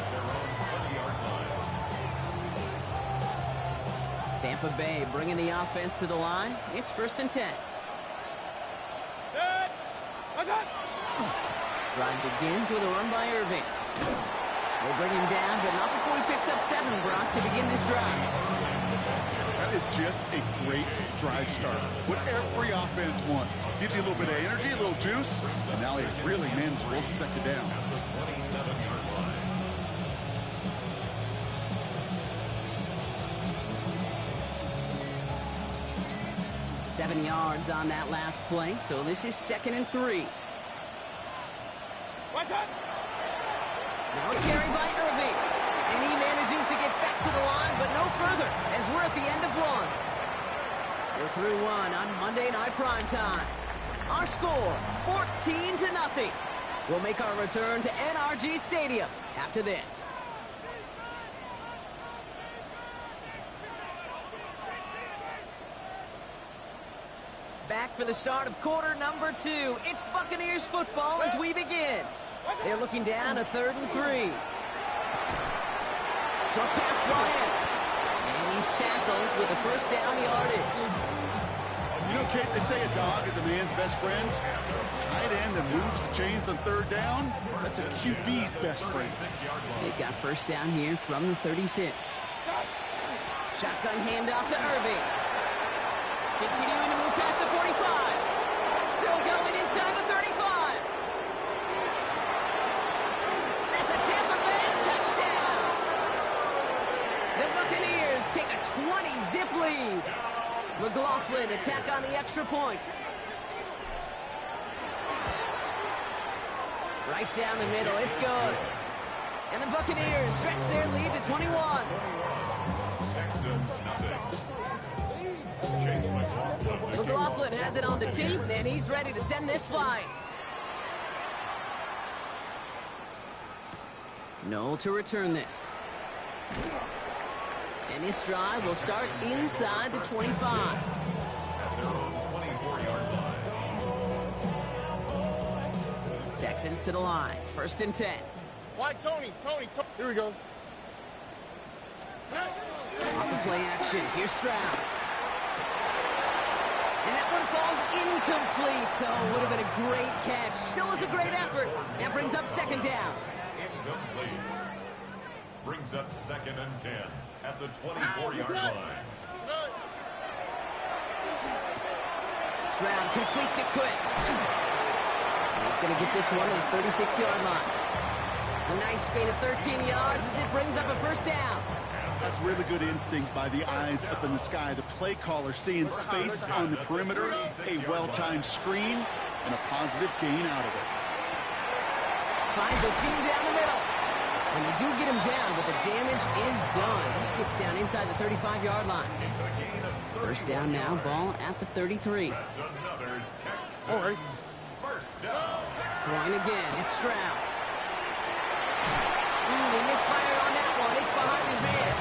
Tampa Bay bringing the offense to the line. It's 1st and 10. Drive begins with a run by Irving. They'll bring him down, but not before he picks up 7, Brock, to begin this drive. That is just a great drive starter. What every offense wants. Gives you a little bit of energy, a little juice, and now a really manageable second down. 7 yards on that last play, so this is 2nd and 3. Now a carry by Irving, and he manages to get back to the line, but no further, as we're at the end of 1. We're through 1 on Monday Night Primetime. Our score, 14-0. We'll make our return to NRG Stadium after this. Back for the start of quarter number 2. It's Buccaneers football as we begin. They're looking down a 3rd and 3. Short pass Bryant. And he's tackled with a first down yardage. You know, Kate, they say a dog is a man's best friend. Tight end that moves the chains on 3rd down, that's a QB's best friend. They've got first down here from the 36. Shotgun handoff to Irving. Continuing to move past the 45. Still going inside the 35. That's a Tampa Bay touchdown. The Buccaneers take a 20-zip lead. McLaughlin attack on the extra point. Right down the middle, it's good. And the Buccaneers stretch their lead to 21. Texans nothing. McLaughlin has it on the team, and he's ready to send this flying. Noel to return this. And this drive will start inside the 25. At their own 24-yard line. Texans to the line, 1st and 10. Why, Tony? Here we go. Off the play action, here's Stroud. And that one falls incomplete. Oh, would have been a great catch. Still was a great effort. That brings up 2nd down. Incomplete. Brings up 2nd and 10 at the 24-yard line. Stroud completes it quick. And he's going to get this one to the 36-yard line. A nice gain of 13 yards as it brings up a first down. That's really good instinct by the eyes up in the sky. The play caller seeing space on the perimeter, a well-timed screen, and a positive gain out of it. Finds a seam down the middle. And they do get him down, but the damage is done. This gets down inside the 35-yard line. It's a gain of 30. First down now, ball at the 33. That's another Texans first down. Throwing again, it's Stroud. He misfired on that one. It's behind his man.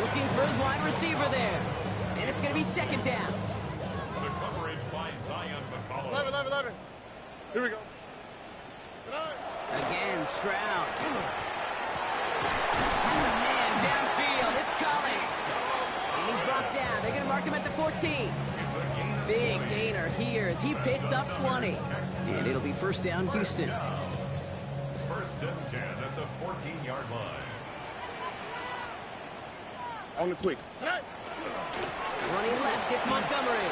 Looking for his wide receiver there. And it's going to be 2nd down. The coverage by Zion McCollum. 11. Here we go. Again, Stroud. Has a man downfield. It's Collins. And he's brought down. They're going to mark him at the 14. Big gainer here as he picks up 20. And it'll be first down, Houston. 1st and 10 at the 14-yard line. On the quick. Running left, it's Montgomery.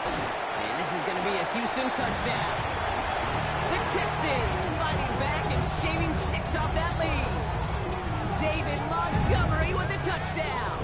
And this is going to be a Houston touchdown. The Texans fighting back and shaving 6 off that lead. David Montgomery with a touchdown.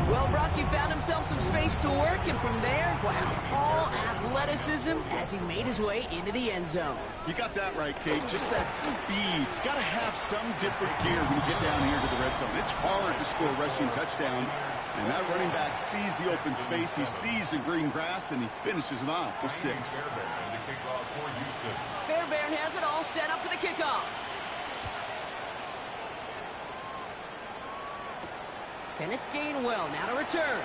Well, Brock, he found himself some space to work, and from there, wow, all athleticism as he made his way into the end zone. You got that right, Kate. Just that speed. You got to have some different gear when you get down here to the red zone. It's hard to score rushing touchdowns, and that running back sees the open space. He sees the green grass, and he finishes it off with 6. Fairbairn has set up for the kickoff. Kenneth Gainwell now to return.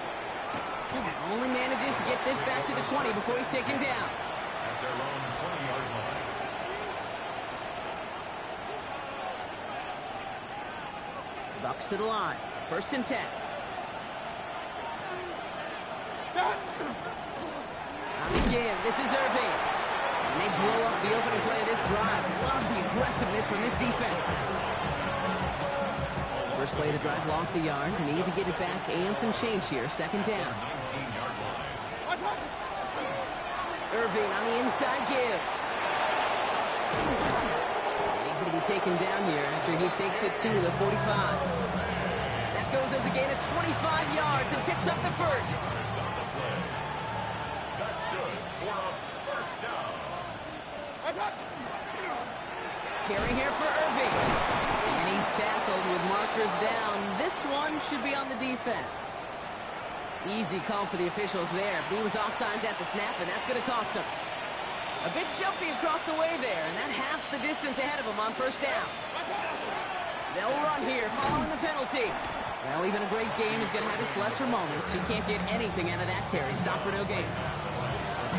Only manages to get this back to the 20 before he's taken down. At their own 20-yard line. Bucs to the line. 1st and 10. On the give, this is Irving. And they blow up the opening play of this drive. Love the aggressiveness from this defense. First play of the drive lost a yard. Need to get it back and some change here. 2nd down. 19-yard line. Irving on the inside give. He's going to be taken down here after he takes it to the 45. That goes as a gain of 25 yards and picks up the first. It's on the play. That's good for a first down. Carry here for Irving. And he's tackled with markers down. This one should be on the defense. Easy call for the officials there. He was offsides at the snap, and that's going to cost him. A bit jumpy across the way there, and that halves the distance ahead of him on 1st down. They'll run here following the penalty. Well, even a great game is going to have its lesser moments. He can't get anything out of that carry. Stop for no gain.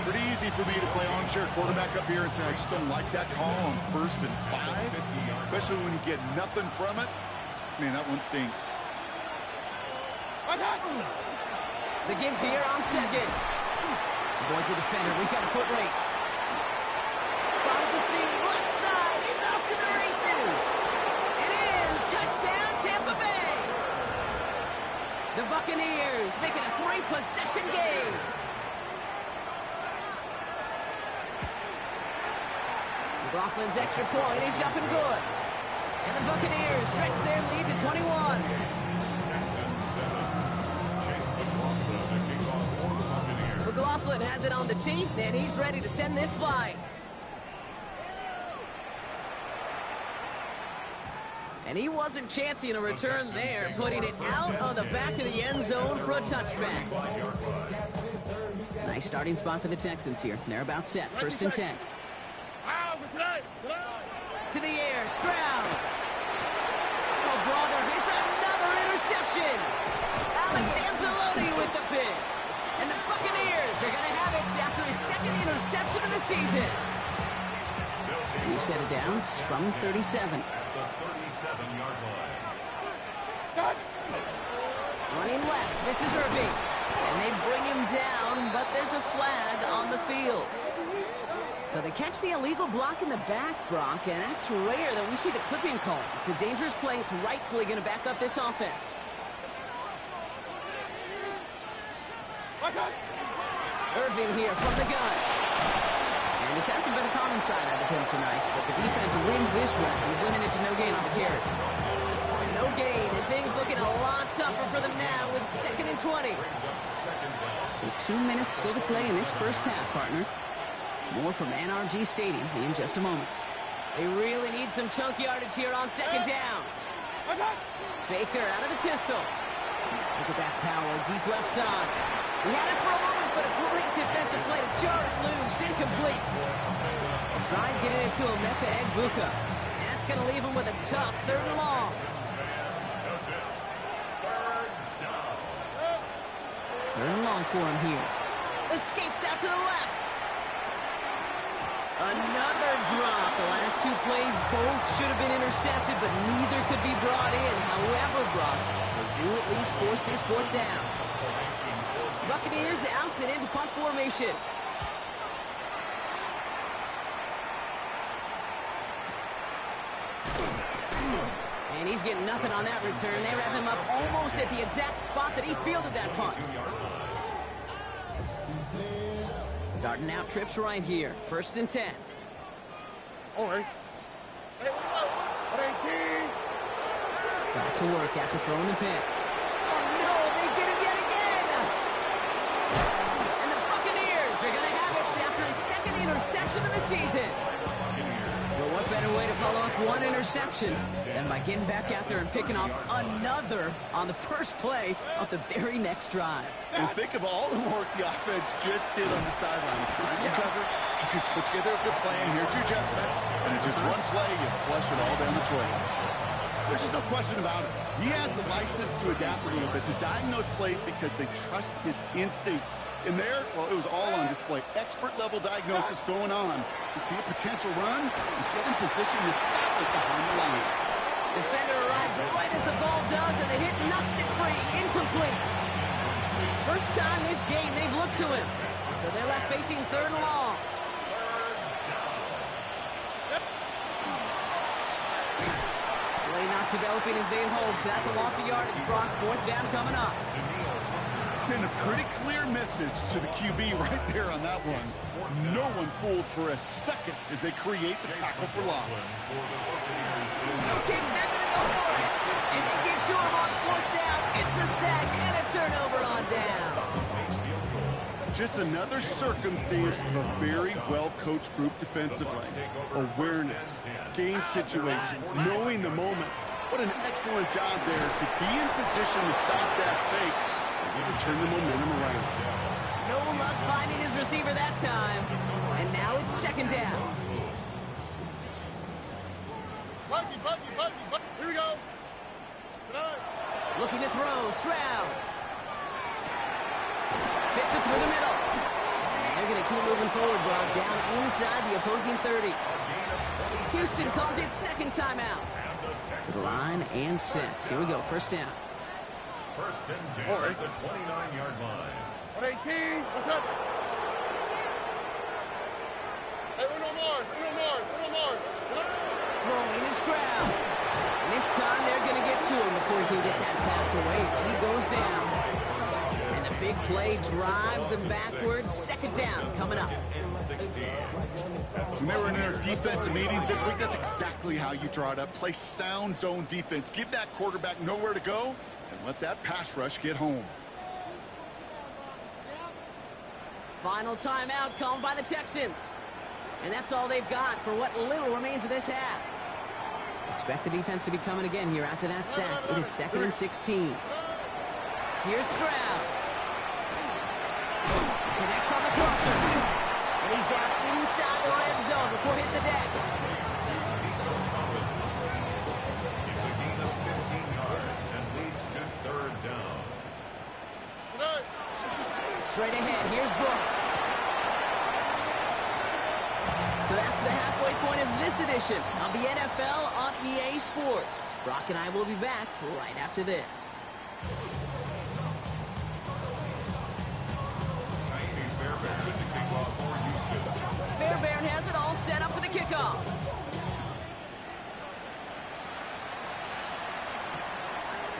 Pretty easy for me to play armchair quarterback up here and say I just don't like that call on 1st and 5, especially when you get nothing from it. Man, that one stinks. The give here on 2nd. Avoids a defender. We've got a foot race. Finds a seam. Left side. He's off to the races. And in. Touchdown, Tampa Bay. The Buccaneers making a 3-possession game. McLaughlin's extra point is up and good. And the Buccaneers stretch their lead to 21. McLaughlin has it on the tee, and he's ready to send this flying. And he wasn't chancing a return there, putting it out on the back of the end zone for a touchback. Nice starting spot for the Texans here. They're about set. 1st and 10. To the air, Stroud. Oh, brother, it's another interception. Alex Anzalone with the pick. And the Buccaneers are going to have it after his 2nd interception of the season. We've set it down from 37. At the 37-yard line. Running left, this is Irving. And they bring him down, but there's a flag on the field. So they catch the illegal block in the back, Brock, and that's rare that we see the clipping call. It's a dangerous play. It's rightfully going to back up this offense. Irving here from the gun. And this hasn't been a common side out of him tonight, but the defense wins this one. He's limited to no gain on the carry. No gain, and things looking a lot tougher for them now with 2nd and 20. So 2 minutes still to play in this first half, partner. More from NRG Stadium in just a moment. They really need some chunk yardage here on 2nd down. Baker out of the pistol. Look at that power, deep left side. He had it for a moment, but a great defensive play to jar it loose, incomplete. Tried getting it to Emeka Egbuka. And that's going to leave him with a tough 3rd and long. 3rd and long for him here. Escapes out to the left. Another drop. The last 2 plays both should have been intercepted, but neither could be brought in. However, Brock will do at least force this 4th down. Buccaneers out and into punt formation. And he's getting nothing on that return. They wrap him up almost at the exact spot that he fielded that punt. Starting out trips right here. 1st and 10. All right. Back to work after throwing the pick. Oh, no, they get him yet again. And the Buccaneers are going to have it after his 2nd interception of the season. Well, what better way to follow up one interception than by getting back out there and picking off another on the first play of the very next drive. And think of all the work the offense just did on the sideline, trying to cover You can put together a good plan. Here's your adjustment. And in just one play, you flush it all down the trail. There's just no question about it. He has the license to adapt a little bit, to diagnose plays because they trust his instincts. In there, well, it was all on display. Expert-level diagnosis going on to see a potential run and get in position to stop it behind the line. Defender arrives right as the ball does, and the hit knocks it free. Incomplete. First time this game they've looked to him. So they're left facing third and long. Play not developing as they had hoped. So that's a loss of yardage. Brock, fourth down coming up. Send a pretty clear message to the QB right there on that one. No one fooled for a second as they create the tackle for loss. Okay, they're going to go for it. And they get to him on fourth down. It's a sack and a turnover on down. Just another circumstance of a very well-coached group defensively. Awareness, game situations, knowing the moment. What an excellent job there to be in position to stop that fake and turn the momentum around. No luck finding his receiver that time. And now it's second down. Buggy. Here we go. Looking to throw. Stroud. Fits it through the middle. And they're going to keep moving forward, Bob. Down inside the opposing 30. Houston calls it second timeout. To the line and set. Here we go. First down. First and 10 at the 29-yard line. 118. What's up? Hey, uno more. Throwing is Stroud. And this time they're going to get to him before he can get that pass away. So he goes down. And the big play drives them backwards. Second down coming up. When they were in their defensive meetings this week, that's exactly how you draw it up. Play sound zone defense. Give that quarterback nowhere to go and let that pass rush get home. Final timeout called by the Texans. And that's all they've got for what little remains of this half. Expect the defense to be coming again here after that sack. It is second and 16. Here's Stroud. Connects on the crosser. And he's down inside the red zone before hitting the deck. It's a gain of 15 yards and leads to third down. Straight ahead, here's Bucs. So that's the halfway point of this edition of the NFL on EA Sports. Brock and I will be back right after this. Fairbairn has it all set up for the kickoff.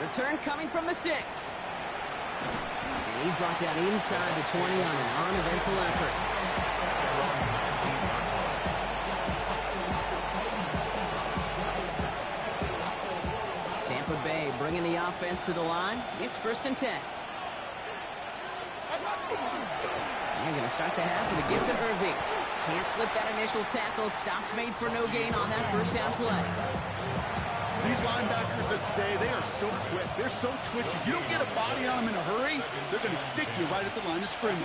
Return coming from the 6. And he's brought down inside the 20 on an uneventful effort. Tampa Bay bringing the offense to the line. It's first and 10. They're going to start the half with a give to Irving. Can't slip that initial tackle. Stops made for no gain on that first down play. These linebackers of today, they are so quick. They're so twitchy. You don't get a body on them in a hurry, they're going to stick you right at the line of scrimmage.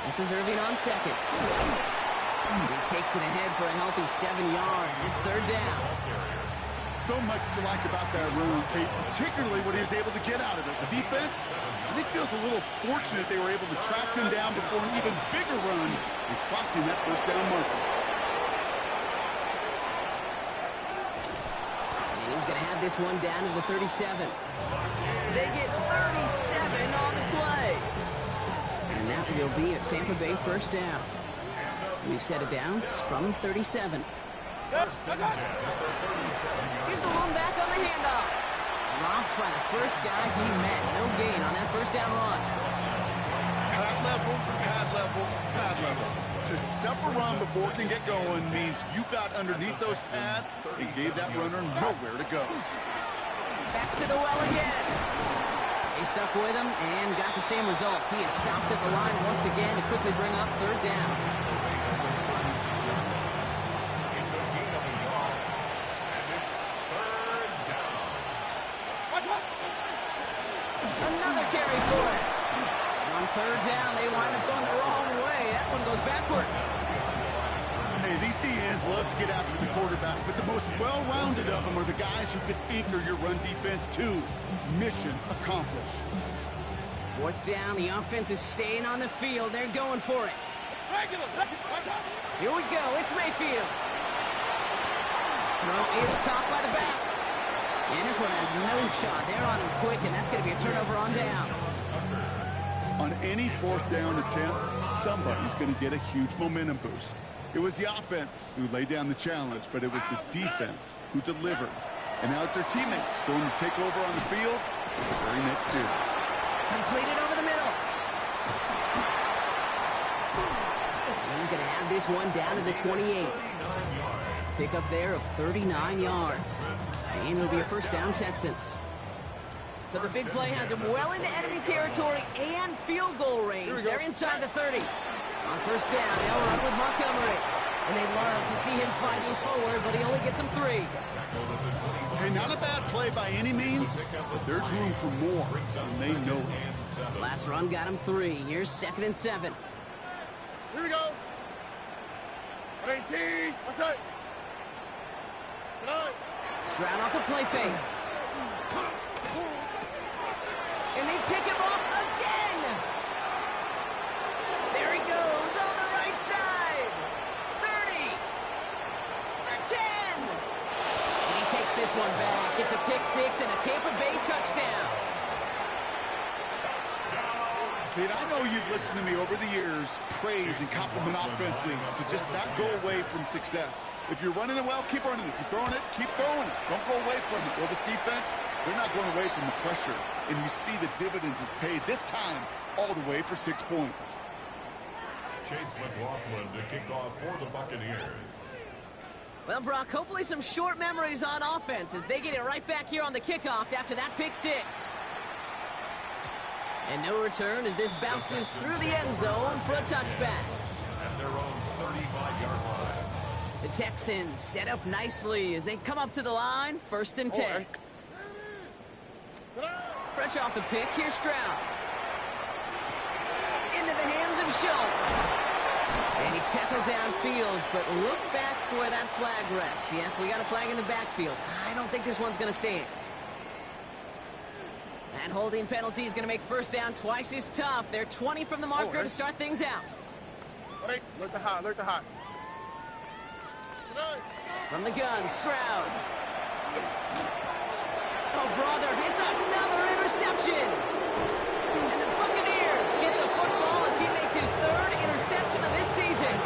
This is Irving on second. He takes it ahead for a healthy 7 yards. It's third down. So much to like about that run, Kate, particularly what he was able to get out of it. The defense, I think, feels a little fortunate they were able to track him down before an even bigger run and crossing that first down marker. And he's going to have this one down to the 37. They get 37 on the play. And that will be a Tampa Bay first down. We've set it down from 37. First and 10 at the 37-yard Here's the one back on the handoff. Dropped by the first guy he met. No gain on that first down run. Pad level, pad level, pad level. To stuff a run before it can get going means you got underneath those pads and gave that runner nowhere to go. Back to the well again. They stuck with him and got the same result. He is stopped at the line once again to quickly bring up third down. It's a gain of a yard, and it's third down. Another carry for it. On third down, they wind up going the wrong way. That that one goes backwards. Hey, these DNs love to get after the quarterback, but the most well-rounded of them are the guys who can anchor your run defense too. Mission accomplished. Fourth down, the offense is staying on the field. They're going for it. Here we go, it's Mayfield. Throw is caught by the back. And this one has no shot. They're on him quick, and that's going to be a turnover on downs. On any fourth down attempt, somebody's going to get a huge momentum boost. It was the offense who laid down the challenge, but it was the defense who delivered. And now it's their teammates going to take over on the field for the very next series. Completed over the middle. He's going to have this one down to the 28. Pick up there of 39 yards. And it'll be a first down, Texans. So the big play has him well into enemy territory and field goal range. They're inside the 30. On first down, they'll run with Montgomery. And they love to see him fighting forward, but he only gets them 3. Hey, not a bad play by any means, but there's room for more, and they know it. Last run got him 3. Here's 2nd and 7. Here we go. 18. What's up? Stroud off the play fake. And they pick him off again. There he goes on the right side. 30. The 10. And he takes this one back. It's a pick 6 and a Tampa Bay touchdown. Kid, I know you've listened to me over the years praise and compliment offenses to just not go away from success. If you're running it well, keep running it. If you're throwing it, keep throwing it. Don't go away from it. Well, this defense, they're not going away from the pressure. And you see the dividends it's paid this time all the way for 6 points. Chase McLaughlin to kick off for the Buccaneers. Well, Brock, hopefully some short memories on offense as they get it right back here on the kickoff after that pick 6. And no return as this bounces through the end zone for a touchback. At their own 35-yard line. The Texans set up nicely as they come up to the line, 1st and 10. Fresh off the pick, here's Stroud. Into the hands of Schultz. And he's tackled downfield, but look back where that flag rests. Yeah, we got a flag in the backfield. I don't think this one's going to stand. That holding penalty is going to make first down twice as tough. They're 20 from the marker to start things out. Alert the hot, alert the hot. From the gun, Stroud. Oh, brother, it's another interception. And the Buccaneers get the football as he makes his 3rd interception of this season.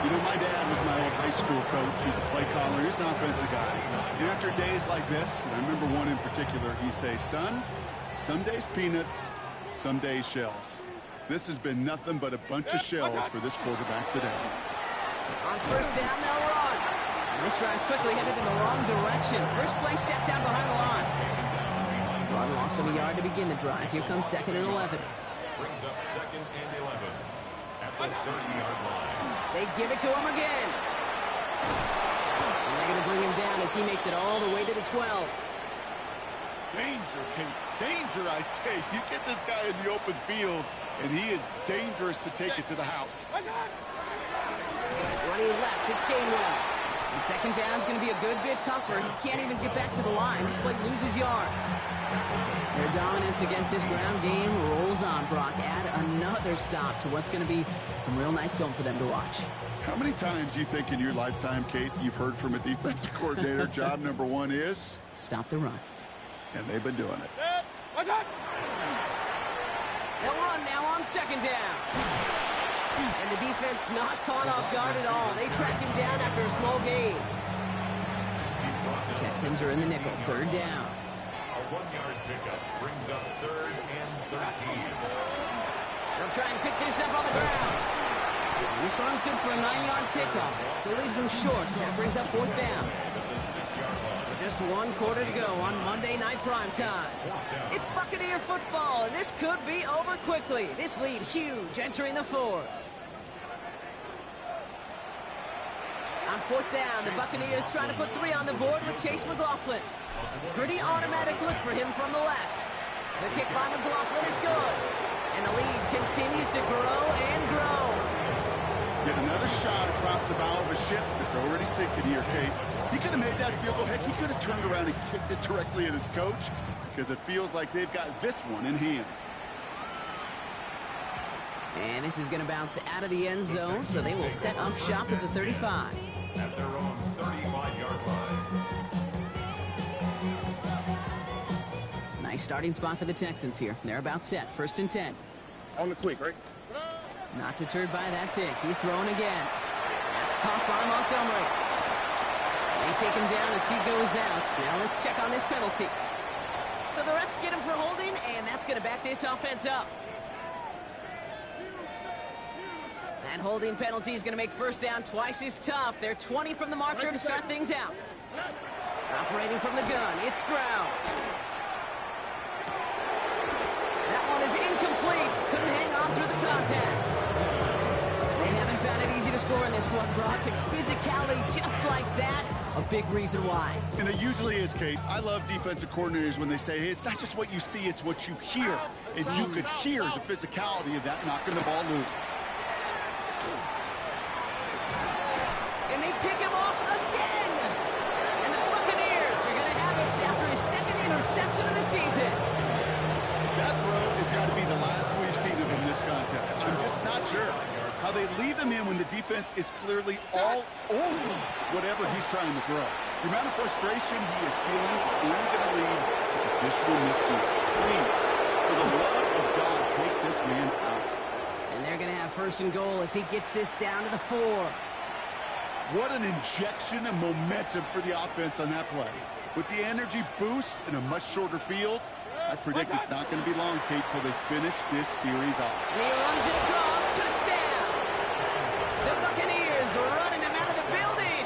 You know, my dad was my old high school coach. He's a play caller. He's an offensive guy. And after days like this, and I remember one in particular, he'd say, son, some days peanuts, some days shells. This has been nothing but a bunch of shells for this quarterback today. On first down, they'll run. And this drive's quickly headed in the wrong direction. First play set down behind the line. Run loss of a yard to begin the drive. Here comes 2nd and 11. Brings up 2nd and 11 at the 30-yard line. They give it to him again. And they're going to bring him down as he makes it all the way to the 12. Danger, Kate. Danger, I say. You get this guy in the open field, and he is dangerous to take it to the house. 20 left. It's Gainwell. And 2nd down's going to be a good bit tougher. He can't even get back to the line. This play loses yards. Their dominance against his ground game rolls on. Brock, add another stop to what's going to be some real nice film for them to watch. How many times do you think in your lifetime, Kate, you've heard from a defensive coordinator, job number 1 is? Stop the run. And they've been doing it. They'll run now on 2nd down. And the defense not caught off guard at all. They track him down after a small gain. The Texans are in the nickel. 3rd down. A 1-yard pickup brings up 3rd and 13. They'll try and pick this up on the ground. This run's good for a 9-yard pickup. It still leaves them short. That brings up 4th down. So just 1 quarter to go on Monday Night Primetime. It's Buccaneer football, and this could be over quickly. This lead huge entering the 4th. On 4th down, the Buccaneers trying to put 3 on the board with Chase McLaughlin. Pretty automatic look for him from the left. The kick by McLaughlin is good. And the lead continues to grow and grow. Get another shot across the bow of a ship that's already sinking here, Kate. He could have made that field goal. Heck, he could have turned around and kicked it directly at his coach because it feels like they've got this one in hand. And this is going to bounce out of the end zone, so they will set up shop at the 35. At their own 35-yard line. Nice starting spot for the Texans here. They're about set. 1st and 10. On the quick, right? Not deterred by that pick. He's throwing again. That's caught by Montgomery. They take him down as he goes out. Now let's check on this penalty. So the refs get him for holding, and that's going to back this offense up. That holding penalty is going to make 1st down twice as tough. They're 20 from the marker to start things out. Operating from the gun, it's Stroud. That one is incomplete. Couldn't hang on through the contact. They haven't found it easy to score in this one, Brock. And physicality just like that, a big reason why. And it usually is, Kate. I love defensive coordinators when they say, hey, it's not just what you see, it's what you hear. And you could hear the physicality of that knocking the ball loose. And they pick him off again. And the Buccaneers are going to have it after his 2nd interception of the season. That throw has got to be the last we've seen of him in this contest. I'm just not sure how they leave him in when the defense is clearly all over whatever he's trying to throw. The amount of frustration he is feeling is only going to lead to additional miscues. Please, for the love of God, take this man out. And they're going to have 1st and goal as he gets this down to the 4. What an injection of momentum for the offense on that play. With the energy boost in a much shorter field, I predict it's not going to be long, Kate, till they finish this series off. And he runs it across. Touchdown! The Buccaneers are running them out of the building.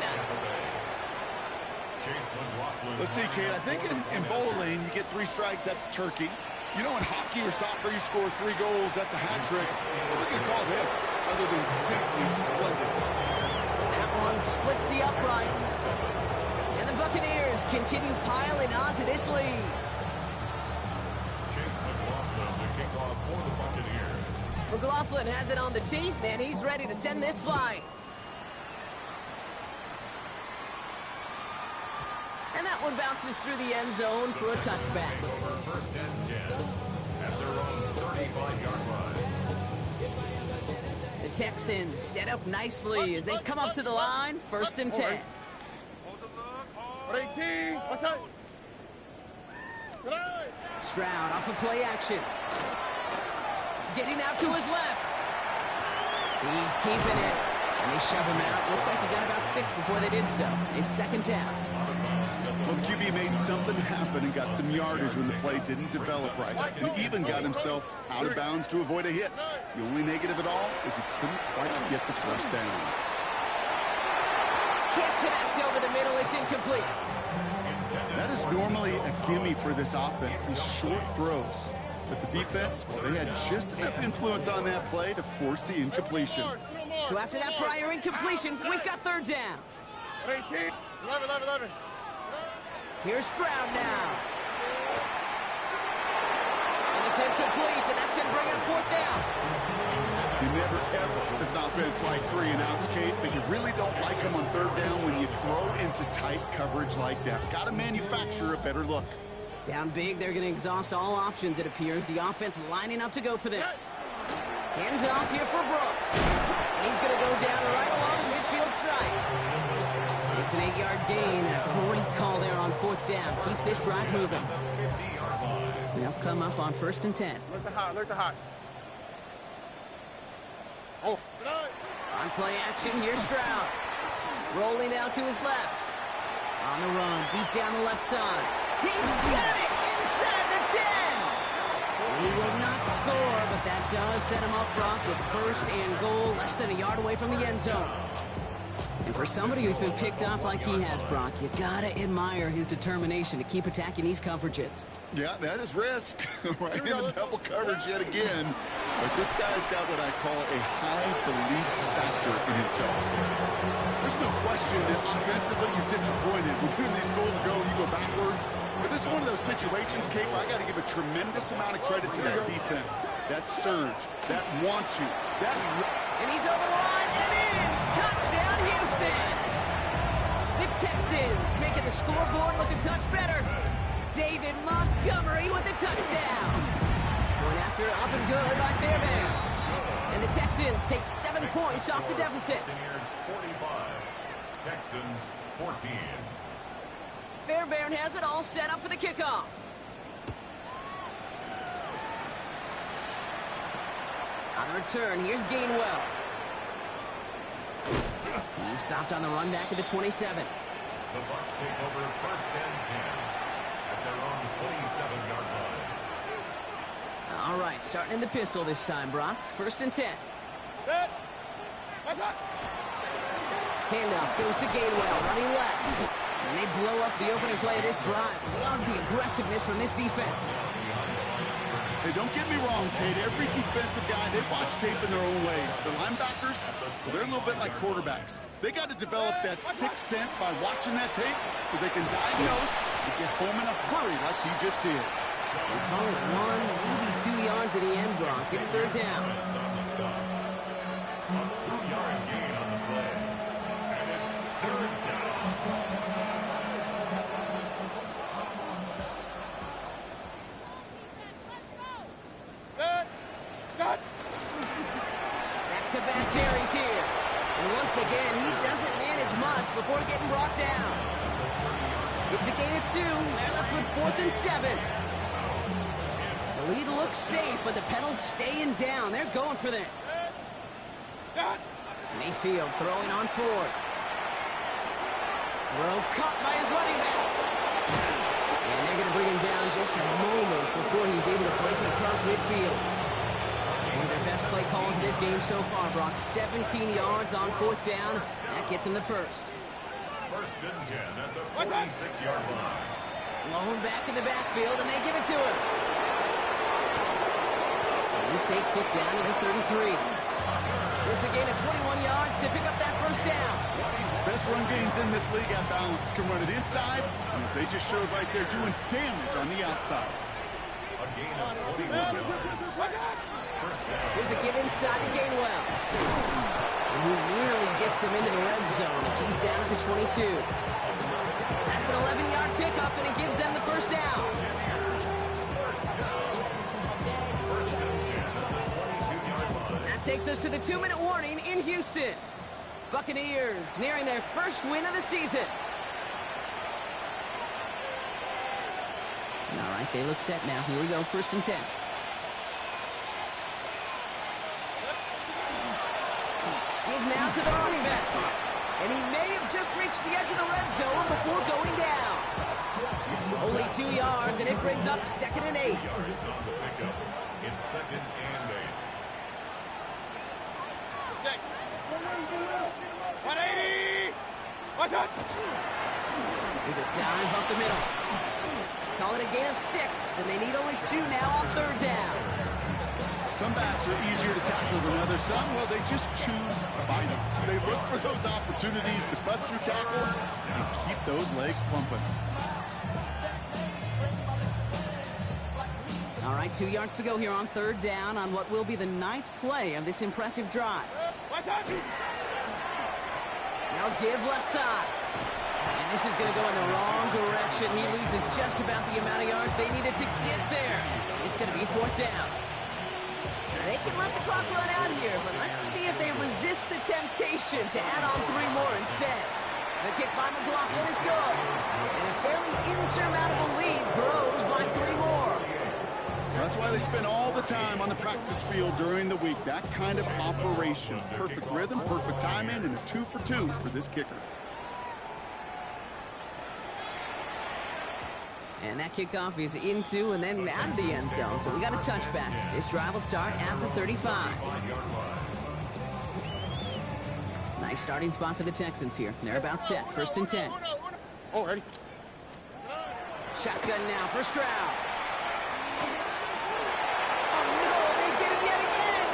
Let's see, Kate, I think in bowling, you get 3 strikes, that's a turkey. You know, in hockey or soccer, you score 3 goals, that's a hat trick. What do you call this, other than simply splendid? That one splits the uprights. And the Buccaneers continue piling on to this lead. McLaughlin has it on the tee, and he's ready to send this flying. And that one bounces through the end zone for a touchback. 1st and 10 at their own 35-yard line. The Texans set up nicely as they come up to the line. 1st and 10. 18. What's up? Stroud off of play action. Getting out to his left. He's keeping it. And they shove him out. Looks like he got about 6 before they did so. It's 2nd down. Well, the QB made something happen and got some yardage when the play didn't develop right. And even got himself out of bounds to avoid a hit. The only negative at all is he couldn't quite get the 1st down. Can't connect over the middle. It's incomplete. That is normally a gimme for this offense, these short throws. But the defense, well, they had just enough influence on that play to force the incompletion. So after that prior incompletion, we've got 3rd down. 18. 11. Here's Stroud now. And it's incomplete, and that's going to bring up 4th down. You never ever, as an offense, like 3 and outs, Kate, but you really don't like them on 3rd down when you throw into tight coverage like that. Got to manufacture a better look. Down big, they're going to exhaust all options, it appears. The offense lining up to go for this. Hands off here for Brooks. And he's going to go down right along the midfield strike. It's an 8-yard gain. A great call there on 4th down. Keeps this drive moving. They'll come up on 1st and 10. Look the hot. Oh. On play action, here's Stroud. Rolling out to his left. On the run, deep down the left side. He's got it inside the 10. He will not score, but that does set him up, Brock, with 1st and goal, less than a yard away from the end zone. And for somebody who's been picked off like he has, Brock, you gotta admire his determination to keep attacking these coverages. Yeah, that is risk. Right into double coverage yet again. But this guy's got what I call a high belief factor in himself. There's no question that offensively you're disappointed. When these goals go, you go backwards. But this is one of those situations, Kate, where I got to give a tremendous amount of credit to that defense. That surge, that want to, that... And he's over the line, and in! Texans making the scoreboard look a touch better. David Montgomery with the touchdown. Going after up and good by Fairbairn. And the Texans take 7 points off the deficit. Buccaneers 45, Texans 14. Fairbairn has it all set up for the kickoff. On the return, here's Gainwell. He stopped on the run back at the 27. The Bucs take over 1st and 10 at their own 27-yard line. All right, starting in the pistol this time, Brock. 1st and 10. Handoff goes to Gainwell, running left. And they blow up the opening play of this drive. Love the aggressiveness from this defense. Hey, don't get me wrong, Kate. Every defensive guy, they watch tape in their own ways. The linebackers, well, they're a little bit like quarterbacks. They got to develop that sixth sense by watching that tape so they can diagnose and get home in a hurry like he just did. They call it 1, maybe 2 yards at the end, Brock. It's 3rd down. A 2-yard gain on the play. And it's 3rd down. Back-to-back carries here. And once again, he doesn't manage much before getting brought down. It's a gain of 2. They're left with 4th and 7. The lead looks safe, but the pedals staying down. They're going for this. Mayfield throwing on 4th. Throw caught by his running back. And they're going to bring him down just a moment before he's able to break it across midfield. One of their best play calls in this game so far, Brock. 17 yards on 4th down. That gets him the first. 1st and 10 at the 46-yard line. Blown back in the backfield, and they give it to him. And he takes it down to the 33. It's a gain of 21 yards to pick up that 1st down. Best run games in this league at balance. Can run it inside, and as they just showed right there, doing damage on the outside. A gain of 21 yards. Here's a give inside to Gainwell. And he nearly gets them into the red zone as he's down at the 22. That's an 11-yard pickup, and it gives them the 1st down. 1st and 10 at the 22-yard line. That takes us to the 2-minute warning in Houston. Buccaneers nearing their 1st win of the season. All right, they look set now. Here we go, 1st and 10. Give now to the running back. And he may have just reached the edge of the red zone before going down. Only 2 yards, and it brings up 2nd and 8. Yards on the pickup. It's 2nd and 8. 180! What's up? There's a dive up the middle. Call it a gain of 6, and they need only 2 now on 3rd down. Some backs are easier to tackle than others. Some, well, they just choose violence. They look for those opportunities to bust through tackles and keep those legs pumping. All right, 2 yards to go here on 3rd down on what will be the 9th play of this impressive drive. Now give left side. And this is going to go in the wrong direction. He loses just about the amount of yards they needed to get there. It's going to be 4th down. They can let the clock run out here, but let's see if they resist the temptation to add on 3 more instead. The kick by McLaughlin is good. And a fairly insurmountable lead grows by 3 more. That's why they spend all the time on the practice field during the week. That kind of operation. Perfect rhythm, perfect timing, and a 2 for 2 for this kicker. And that kickoff is into and then out of the end zone. So we got a touchback. This drive will start at the 35. Nice starting spot for the Texans here. They're about set. 1st and 10. Oh, ready? Shotgun now for Stroud. Oh, no, they get him yet again.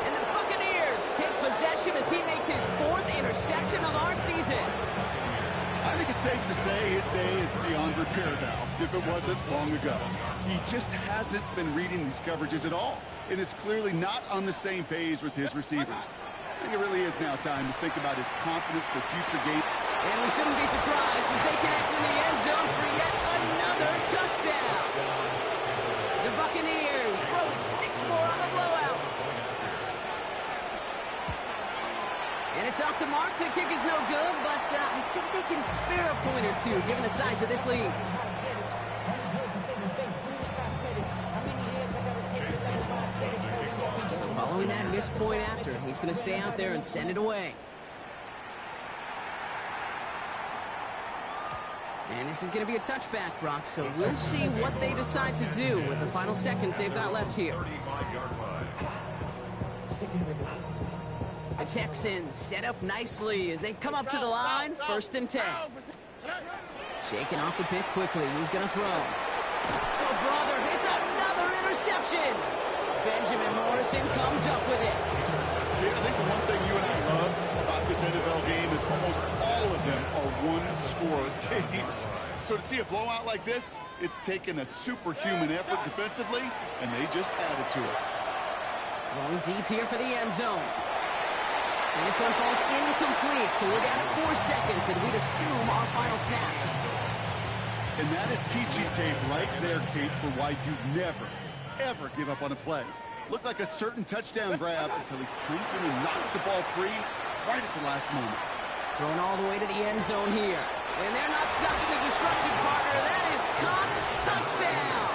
And the Buccaneers take possession as he makes his 4th interception of our season. I think it's safe to say his day is beyond repair now, if it wasn't long ago. He just hasn't been reading these coverages at all, and it's clearly not on the same page with his receivers. think it really is now time to think about his confidence for future games. And we shouldn't be surprised as they connect in the end zone for yet another touchdown. The Buccaneers throwing 6 more on the blowout. And it's off the mark. The kick is no good, but I think they can spare a point or two given the size of this lead. So following that missed point after, he's going to stay out there and send it away. And this is going to be a touchback, Brock, so we'll see what they decide to do with the final seconds they've got left here. The Texans set up nicely as they come up to the line, 1st and 10. Shaking off the pick quickly, he's going to throw. Oh, brother, it's another interception. Benjamin Morrison comes up with it. Yeah, I think the one thing you and I love about this NFL game is almost all of them are one-score games. So to see a blowout like this, it's taken a superhuman effort defensively, and they just added to it. Going deep here for the end zone. And this one falls incomplete, so we're down to 4 seconds, and we'd assume our final snap. And that is teaching tape right there, Kate, for why you never, ever give up on a play. Looked like a certain touchdown grab until he comes in and knocks the ball free right at the last moment. Going all the way to the end zone here. And they're not stopping the destruction, partner. That is caught. Touchdown.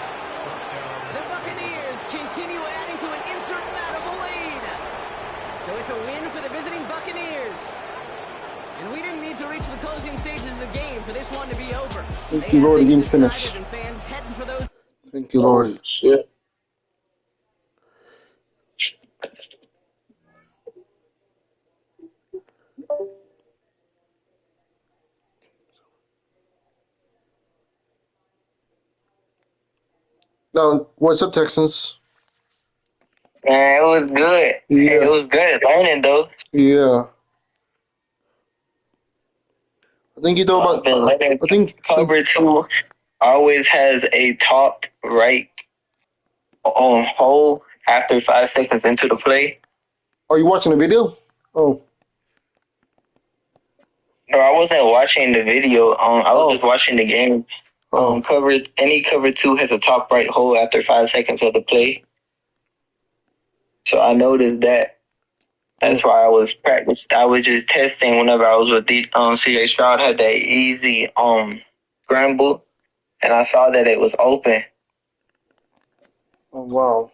The Buccaneers continue adding to an insurmountable lead. So it's a win for the visiting Buccaneers. And we didn't need to reach the closing stages of the game for this one to be over. Thank you, Lord. The game's finished. And fans heading for those. Thank you, Lord. Shit. Now, what's up, Texans? Man, it was good. Yeah. It was good learning, though. Yeah. I think you know about. I think Cover 2 always has a top right on hole after 5 seconds into the play. Are you watching the video? Oh. No, I wasn't watching the video. I was just watching the game. Any cover 2 has a top right hole after 5 seconds of the play. So I noticed that. That's why I was practicing. I was just testing whenever I was with the C.J. Stroud had that easy scramble, and I saw that it was open. Oh, wow.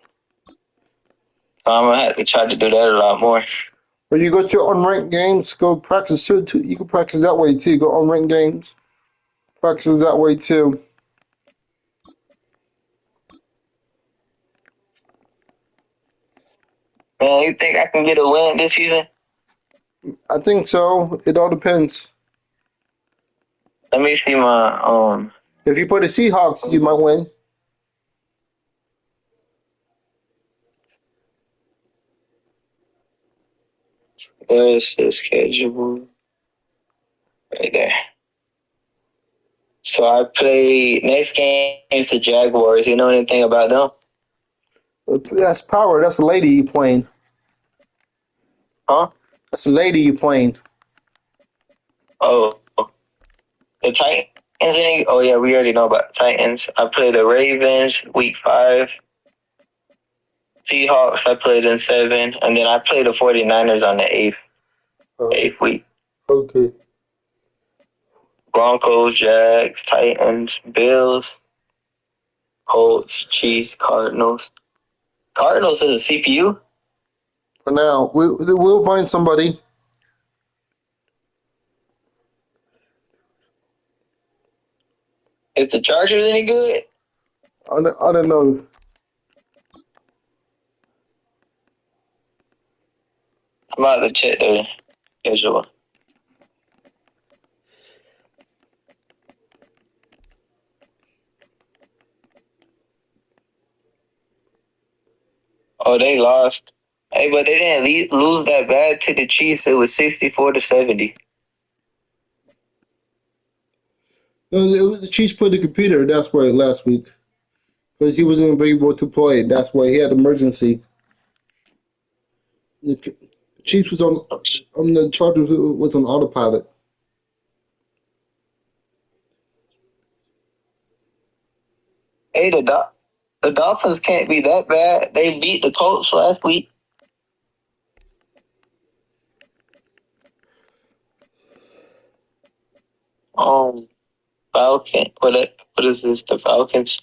So I'm gonna have to try to do that a lot more. But you go to unranked games, go practice too. You can practice that way too. Go unranked games, practice that way too. Man, you think I can get a win this season? I think so. It all depends. Let me see my If you play the Seahawks, you might win. There's the schedule right there. So I play next game is the Jaguars. You know anything about them? That's power. That's the lady you playing. Huh? That's the lady you playing. Oh, the Titans. Oh yeah, we already know about the Titans. I play the Ravens week 5. Seahawks, I played in 7, and then I play the 49ers on the 8th week. Okay. Broncos, Jags, Titans, Bills, Colts, Chiefs, Cardinals. Cardinals is a CPU? For now, we'll find somebody. Is the Chargers any good? I don't know. I'm about to check their schedule. Oh, they lost. Hey, but they didn't lose that bad to the Chiefs. It was 64-70. No, it was the Chiefs played the computer. That's why last week, because he wasn't able to play. That's why he had emergency. The Chiefs was on the Chargers was on autopilot. Hey, the Dolphins can't be that bad. They beat the Colts last week. Falcon. What is this? The Falcons.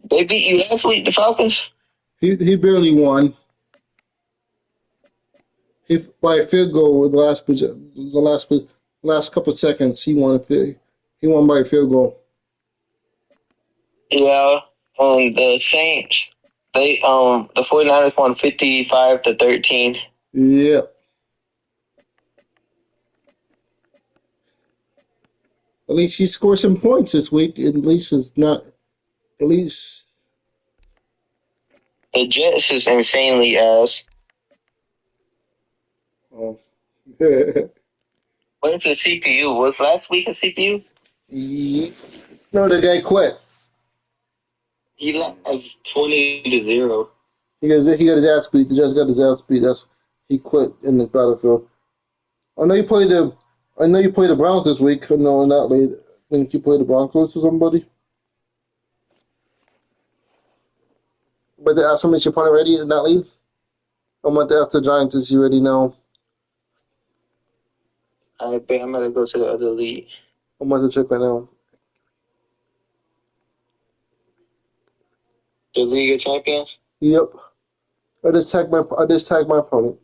They beat you last week. The Falcons. He barely won. He by a field goal with the last couple of seconds. He won by a field goal. Yeah. The Saints. The 49ers won 55-13. Yeah. At least he scored some points this week. At least it's not. At least. The Jets is insanely ass. Oh. What is the CPU? Was last week a CPU? No, the guy quit. He lost 20-0. He got his ass beat. The Jets got his ass beat. He quit in the battlefield. I know you played the Browns this week. No, not late. I think you played the Broncos or somebody. But to ask somebody your opponent already in that league? I'm about to ask the Giants as you already know. I bet I'm gonna go to the other league. I'm about to check right now. The League of Champions? Yep. I just tagged my opponent.